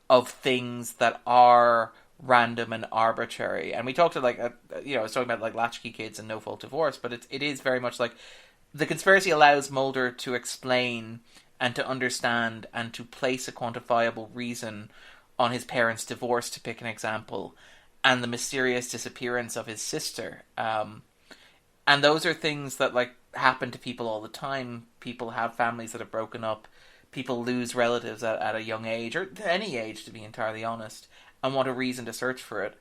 of things that are random and arbitrary. And we talked to I was talking about Latchkey Kids and No Fault Divorce, but it is very much the conspiracy allows Mulder to explain and to understand and to place a quantifiable reason on his parents' divorce, to pick an example, and the mysterious disappearance of his sister. And those are things that happen to people all the time. People have families that have broken up. People lose relatives at a young age, or any age, to be entirely honest, and want a reason to search for it.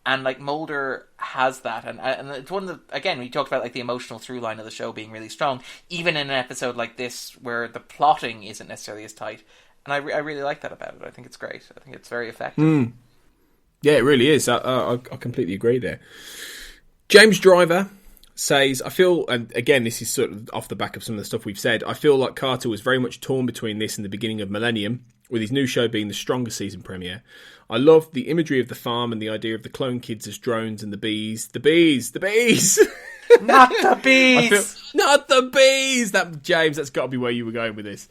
And Mulder has that, and it's one that, again, we talked about the emotional through line of the show being really strong, even in an episode like this where the plotting isn't necessarily as tight. And I really like that about it. I think it's great. I think it's very effective. Yeah, it really is. I completely agree there. James Driver says, I feel, and again, this is sort of off the back of some of the stuff we've said, I feel like Carter was very much torn between this and the beginning of Millennium, with his new show being the strongest season premiere. I love the imagery of the farm and the idea of the clone kids as drones and the bees. The bees! Not the bees! Not the bees! James, that's got to be where you were going with this.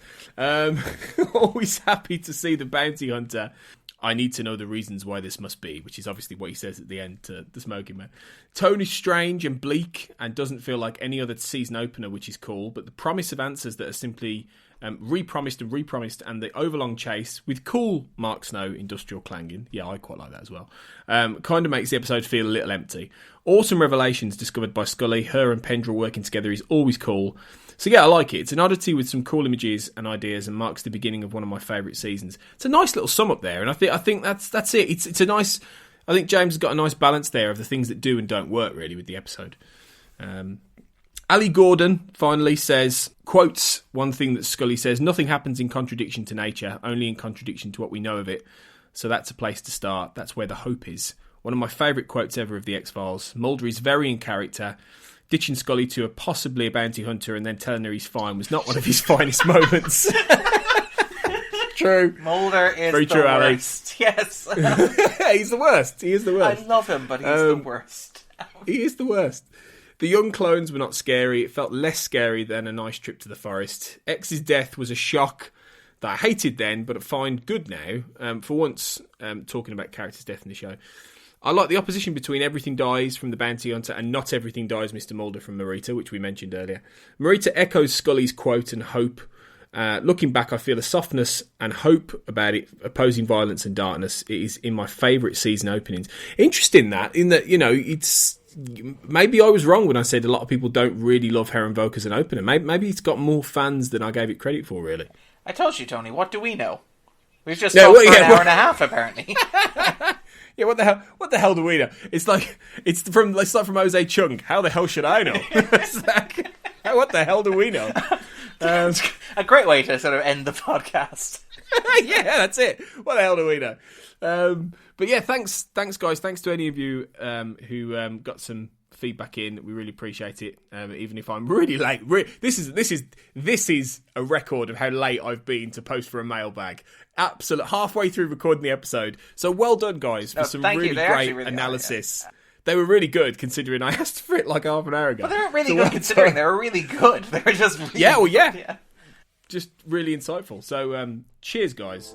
Always happy to see the bounty hunter. I need to know the reasons why this must be, which is obviously what he says at the end to the Smoking Man. Tone is strange and bleak and doesn't feel like any other season opener, which is cool, but the promise of answers that are simply repromised and the overlong chase with cool Mark Snow industrial clanging, yeah, I quite like that as well, kind of makes the episode feel a little empty. Awesome revelations discovered by Scully, her and Pendrell working together is always cool. So yeah, I like it. It's an oddity with some cool images and ideas, and marks the beginning of one of my favourite seasons. It's a nice little sum up there, and I think that's it. It's a nice. I think James has got a nice balance there of the things that do and don't work really with the episode. Ali Gordon finally says, quotes one thing that Scully says: "Nothing happens in contradiction to nature, only in contradiction to what we know of it. So that's a place to start. That's where the hope is." One of my favourite quotes ever of the X-Files. Mulder is very in character. Ditching Scully to possibly a bounty hunter and then telling her he's fine was not one of his finest moments. True. Mulder is very the true, worst. Ali. Yes. He's the worst. He is the worst. I love him, but he's the worst. He is the worst. The young clones were not scary. It felt less scary than a nice trip to the forest. X's death was a shock that I hated then, but I find good now. For once, talking about characters' death in the show. I like the opposition between everything dies from the bounty hunter and not everything dies Mr. Mulder from Marita, which we mentioned earlier. Marita echoes Scully's quote and hope. Looking back, I feel a softness and hope about it, opposing violence and darkness. It is in my favourite season openings. Interesting that, it's... Maybe I was wrong when I said a lot of people don't really love Herrenvolk as an opener. Maybe it's got more fans than I gave it credit for, really. I told you, Tony. What do we know? We've just talked for an hour and a half, apparently. Yeah, what the hell? What the hell do we know? It's like from Jose Chung. How the hell should I know? It's like, what the hell do we know? A great way to sort of end the podcast. Yeah, that's it. What the hell do we know? But yeah, thanks, guys. Thanks to any of you who got some feedback in. We really appreciate it. Even if I'm really late, this is a record of how late I've been to post for a mailbag. Absolute halfway through recording the episode. So well done, guys, for some really great analysis. They were really good, considering I asked for it like half an hour ago. But they weren't really good, considering they were really good. They were just really good. Yeah. Just really insightful. So cheers, guys.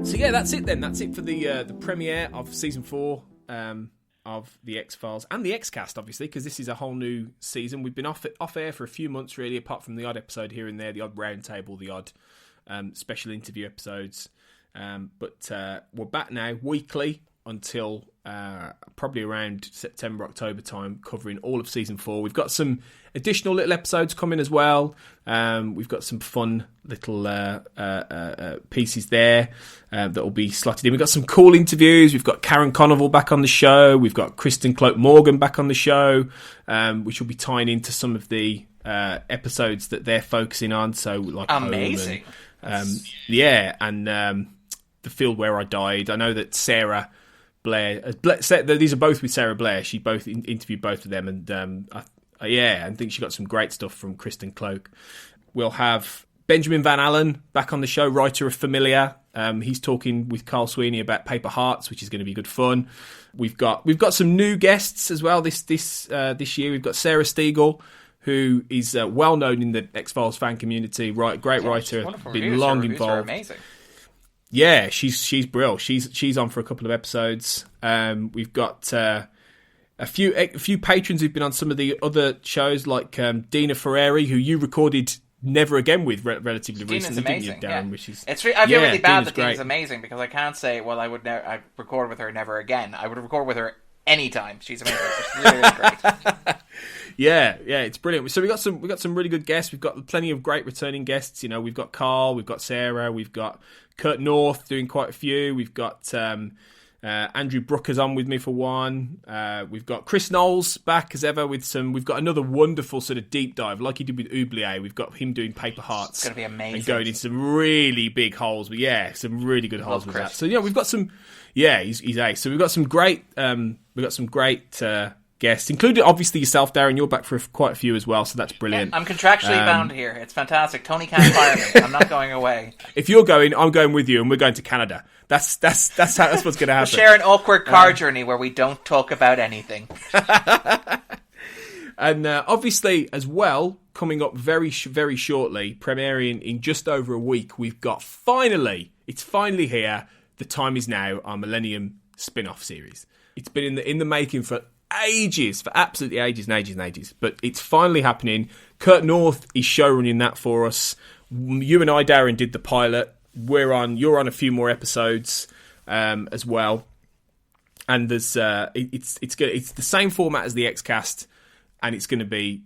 So yeah, that's it then. That's it for the premiere of season 4 of the X-Files and the X-Cast, obviously, because this is a whole new season. We've been off air for a few months, really, apart from the odd episode here and there, the odd roundtable, the odd special interview episodes. But we're back now weekly until probably around September, October time, covering all of season 4. We've got some additional little episodes coming as well. We've got some fun little pieces there that will be slotted in. We've got some cool interviews. We've got Karen Conoval back on the show. We've got Kristen Cloak Morgan back on the show, which will be tying into some of the episodes that they're focusing on. So, like, amazing, and, the Field Where I Died. I know that Sarah Blair, these are both with Sarah Blair. She both interviewed both of them, and I think she got some great stuff from Kristen Cloak. We'll have Benjamin Van Allen back on the show, writer of Familiar. He's talking with Carl Sweeney about Paper Hearts, which is going to be good fun. We've got some new guests as well this year. We've got Sarah Stiegel, who is well known in the X-Files fan community. Great writer, been long involved. Amazing. Yeah, she's brilliant. She's on for a couple of episodes. We've got a few patrons who've been on some of the other shows, like Deana Ferreri, who you recorded Never Again with relatively recently, didn't you, Darren? Yeah. Which is I feel really bad that Deana's Deana's amazing, because I can't say, well, I'd record with her never again. I would record with her anytime. She's amazing. She's really, really great. Yeah, it's brilliant. So we got some really good guests. We've got plenty of great returning guests. You know, we've got Carl, we've got Sarah, we've got Kurt North doing quite a few. We've got Andrew Brooker's on with me for one. We've got Chris Knowles back as ever with some. We've got another wonderful sort of deep dive, like he did with Oublier. We've got him doing Paper Hearts. It's going to be amazing. And going in some really big holes. But yeah, some really good holes with Chris. That. So yeah, we've got some. Yeah, he's ace. So we've got some great. Guests, including obviously yourself, Darren. You're back for quite a few as well, so that's brilliant. Yeah, I'm contractually bound here. It's fantastic. Tony can't fire me. I'm not going away. If you're going, I'm going with you, and we're going to Canada. That's what's going to happen. We'll share an awkward car journey where we don't talk about anything. And obviously, as well, coming up very shortly, premiering in just over a week, we've got it's finally here. The Time Is Now, our Millennium spin-off series. It's been in the making for absolutely ages and ages and ages, but it's finally happening. Kurt North is showrunning that for us. You and I, Darren, did the pilot. You're on a few more episodes as well, and there's it's the same format as the X-Cast, and it's going to be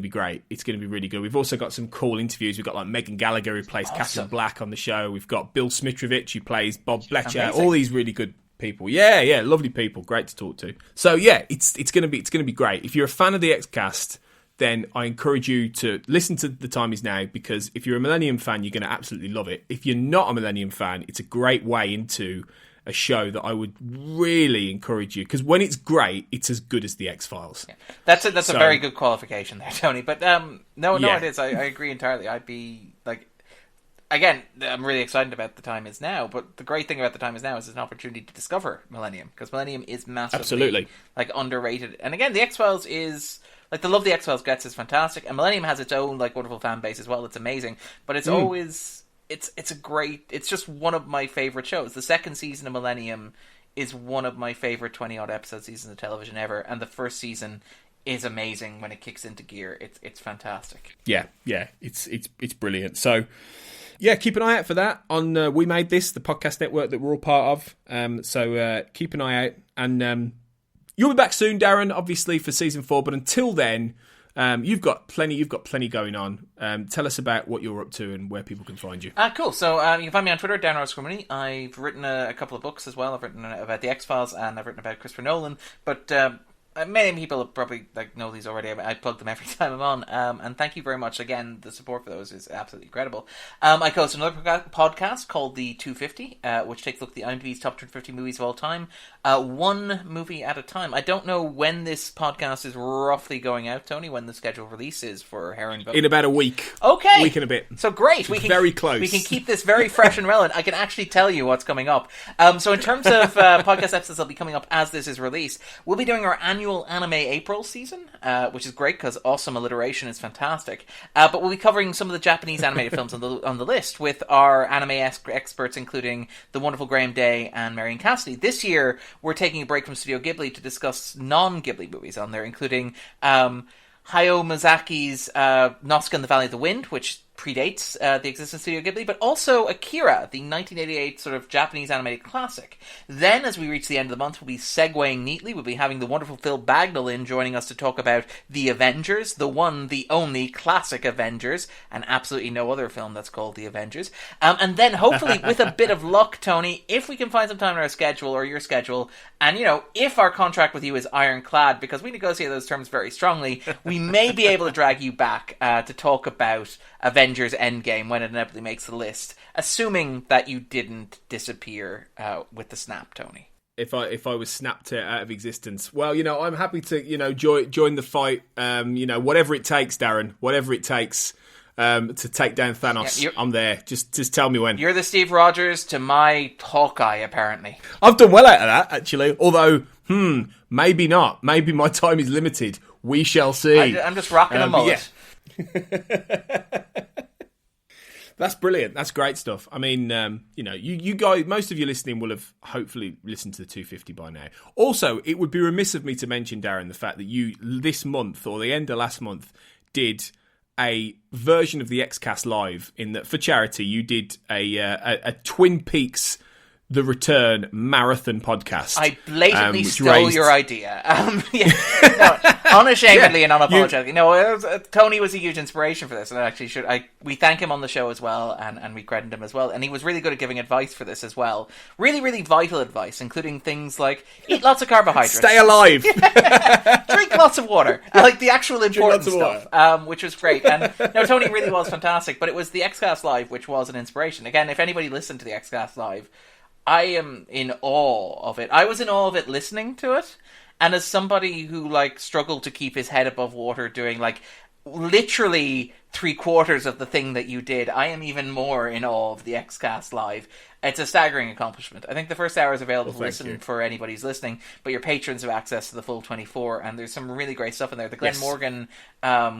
great. It's going to be really good. We've also got some cool interviews. We've got like Megan Gallagher, who plays Catherine Black, on the show. We've got Bill Smitrovich, who plays Bob Fletcher. Amazing. All these really good people. Yeah, lovely people. Great to talk to. So yeah, it's going to be great. If you're a fan of the X-Cast, then I encourage you to listen to The Time Is Now, because if you're a Millennium fan, you're going to absolutely love it. If you're not a Millennium fan, it's a great way into a show that I would really encourage you, because when it's great, it's as good as the X-Files. Yeah. That's a very good qualification there, Tony. But it is. I agree entirely. I'd be like, again, I'm really excited about The Time Is Now, but the great thing about The Time Is Now is it's an opportunity to discover Millennium, because Millennium is massively absolutely underrated. And again, the X-Files is the love the X-Files gets is fantastic, and Millennium has its own wonderful fan base as well. It's amazing, but it's always it's just one of my favorite shows. The second season of Millennium is one of my favorite 20-odd episode seasons of television ever, and the first season is amazing when it kicks into gear. It's fantastic. Yeah, it's brilliant. So yeah, keep an eye out for that on We Made This, the podcast network that we're all part of. So keep an eye out, and you'll be back soon, Darren, obviously for season 4. But until then, You've got plenty going on. Tell us about what you're up to and where people can find you. Cool. So you can find me on Twitter, Darren Mooney. I've written a couple of books as well. I've written about the X-Files and I've written about Christopher Nolan. But many people probably know these already. I plug them every time I'm on. And thank you very much. Again, the support for those is absolutely incredible. I co-host another podcast called The 250, which takes a look at the IMDb's top 250 movies of all time. One movie at a time. I don't know when this podcast is roughly going out, Tony, when the scheduled release is for Herrenvolk. In about a week. Okay. Week and a bit. So great. Very close. We can keep this very fresh and relevant. I can actually tell you what's coming up. So in terms of podcast episodes that'll be coming up as this is released, we'll be doing our annual Anime April season, which is great because awesome alliteration is fantastic. But we'll be covering some of the Japanese animated films on the list with our anime experts, including the wonderful Graham Day and Marion Cassidy. This year, we're taking a break from Studio Ghibli to discuss non-Ghibli movies on there, including Hayao Miyazaki's Nausicaa and the Valley of the Wind, which predates the existence of Studio Ghibli, but also Akira, the 1988 sort of Japanese animated classic. Then, as we reach the end of the month, we'll be segueing neatly. We'll be having the wonderful Phil Bagnall in joining us to talk about The Avengers, the one, the only classic Avengers, and absolutely no other film that's called The Avengers. And then, hopefully, with a bit of luck, Tony, if we can find some time in our schedule, or your schedule, and, if our contract with you is ironclad, because we negotiate those terms very strongly, we may be able to drag you back to talk about Avengers Endgame when it inevitably makes the list, assuming that you didn't disappear with the snap, Tony. If I was snapped out of existence, well, I'm happy to join the fight. Whatever it takes, Darren. Whatever it takes to take down Thanos. Yeah, I'm there. Just tell me when. You're the Steve Rogers to my Hawkeye, apparently. I've done well out of that, actually. Although, maybe not. Maybe my time is limited. We shall see. I'm just rocking a mullet. Yeah. That's brilliant. That's great stuff. I mean, you guys, most of you listening will have hopefully listened to the 250 by now. Also, it would be remiss of me to mention, Darren, the fact that you, this month, or the end of last month, did a version of the Xcast Live, in that, for charity, you did a Twin Peaks The Return marathon podcast. I blatantly stole your idea. Unashamedly and unapologetically. Tony was a huge inspiration for this, and we thank him on the show as well, and we credit him as well. And he was really good at giving advice for this as well. Really, really vital advice, including things like eat lots of carbohydrates, stay alive, drink lots of water, like the actual important stuff, which was great. And Tony really was fantastic. But it was the Xcast Live which was an inspiration. Again, if anybody listened to the Xcast Live, I am in awe of it. I was in awe of it listening to it. And as somebody who, struggled to keep his head above water doing, literally 3/4 of the thing that you did, I am even more in awe of the Xcast Live. It's a staggering accomplishment. I think the first hour is available to listen for anybody who's listening, but your patrons have access to the full 24, and there's some really great stuff in there. The Glenn Morgan,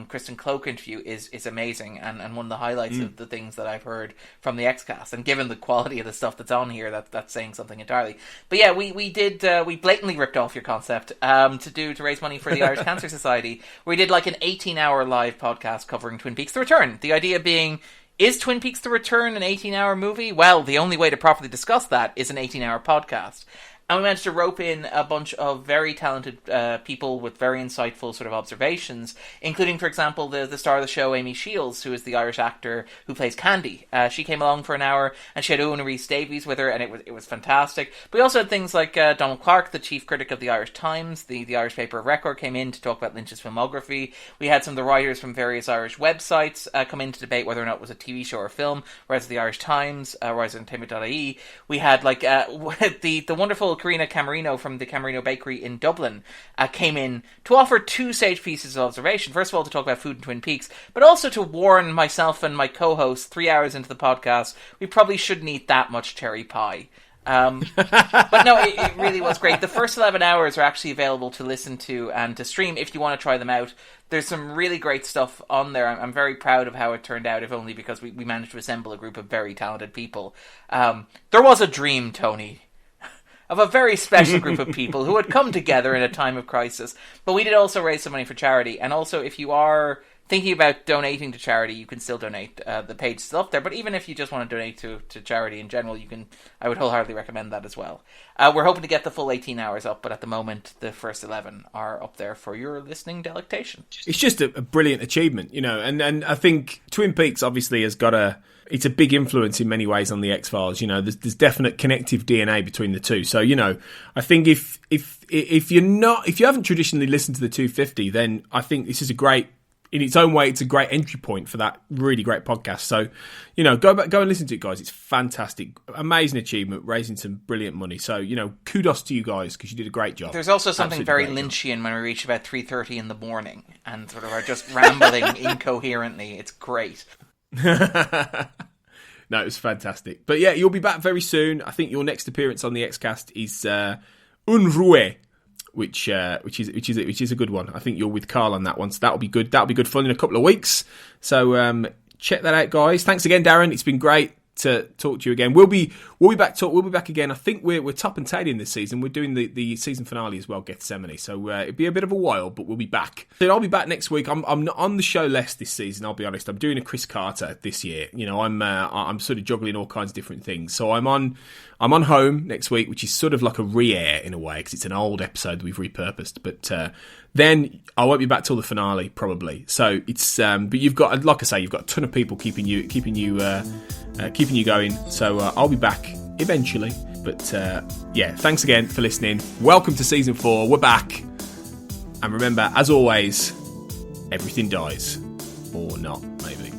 Kristen Cloak interview is amazing, and one of the highlights of the things that I've heard from the Xcast. And given the quality of the stuff that's on here, that's saying something entirely. But yeah, we blatantly ripped off your concept to raise money for the Irish Cancer Society. We did an 18-hour live podcast covering Twin Peaks: The Return. The idea being, is Twin Peaks: The Return an 18-hour movie? Well, the only way to properly discuss that is an 18-hour podcast. And we managed to rope in a bunch of very talented people with very insightful sort of observations, including, for example, the star of the show, Amy Shields, who is the Irish actor who plays Candy. She came along for an hour, and she had Owen Rhys-Davies with her, and it was fantastic. But we also had things like Donald Clark, the chief critic of the Irish Times, the Irish paper of record, came in to talk about Lynch's filmography. We had some of the writers from various Irish websites come in to debate whether or not it was a TV show or film, whereas the Irish Times, Rise Entertainment.ie. We had the wonderful Karina Camerino from the Camerino Bakery in Dublin came in to offer 2 sage pieces of observation. First of all, to talk about food in Twin Peaks, but also to warn myself and my co-host 3 hours into the podcast, we probably shouldn't eat that much cherry pie. But no, it really was great. The first 11 hours are actually available to listen to and to stream if you want to try them out. There's some really great stuff on there. I'm very proud of how it turned out, if only because we managed to assemble a group of very talented people. There was a dream, Tony, of a very special group of people who had come together in a time of crisis. But we did also raise some money for charity. And also, if you are thinking about donating to charity, you can still donate. The page is still up there, but even if you just want to donate to charity in general, you can. I would wholeheartedly recommend that as well. We're hoping to get the full 18 hours up, but at the moment, the first 11 are up there for your listening delectation. It's just a brilliant achievement, and I think Twin Peaks obviously has got it's a big influence in many ways on the X-Files. There's definite connective DNA between the two. So, I think if you haven't traditionally listened to the 250, then I think this is in its own way, it's a great entry point for that really great podcast. So, go and listen to it, guys. It's fantastic. Amazing achievement, raising some brilliant money. So, kudos to you guys, because you did a great job. There's also something very Lynchian when we reach about 3:30 in the morning and sort of are just rambling incoherently. It's great. No, it was fantastic. But yeah, you'll be back very soon. I think your next appearance on the Xcast is Unruhe, which is a good one. I think you're with Carl on that one, so that'll be good. That'll be good fun in a couple of weeks. So check that out, guys. Thanks again, Darren. It's been great to talk to you again. We'll be back again. I think we're top and tailing this season. We're doing the season finale as well, Gethsemane. So it'll be a bit of a while, but we'll be back. So I'll be back next week. I'm not on the show less this season. I'll be honest. I'm doing a Chris Carter this year. I'm sort of juggling all kinds of different things. So I'm on Home next week, which is sort of like a re-air in a way, because it's an old episode that we've repurposed. But then I won't be back till the finale probably. So it's but you've got, like I say, you've got a ton of people keeping you going. So I'll be back eventually. But thanks again for listening. Welcome to season 4. We're back, and remember, as always, everything dies, or not, maybe.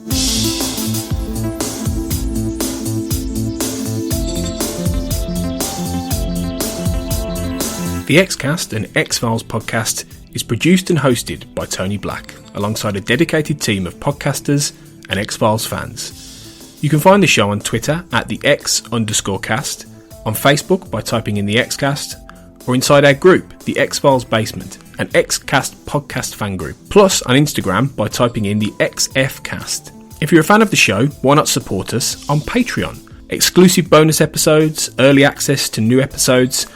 The Xcast, an X-Files podcast, is produced and hosted by Tony Black, alongside a dedicated team of podcasters and X-Files fans. You can find the show on Twitter at the X_cast, on Facebook by typing in the Xcast, or inside our group, the X-Files Basement, an Xcast podcast fan group, plus on Instagram by typing in the XFcast. If you're a fan of the show, why not support us on Patreon? Exclusive bonus episodes, early access to new episodes,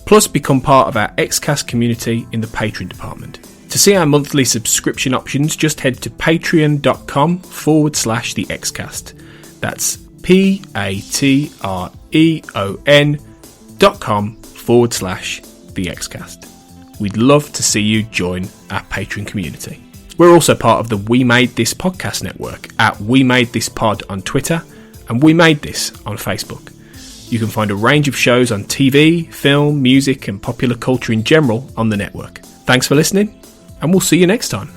plus become part of our Xcast community in the Patreon department. To see our monthly subscription options, just head to patreon.com/the Xcast. That's patreon.com/the Xcast. We'd love to see you join our Patreon community. We're also part of the We Made This podcast network at We Made This Pod on Twitter and We Made This on Facebook. You can find a range of shows on TV, film, music and popular culture in general on the network. Thanks for listening, and we'll see you next time.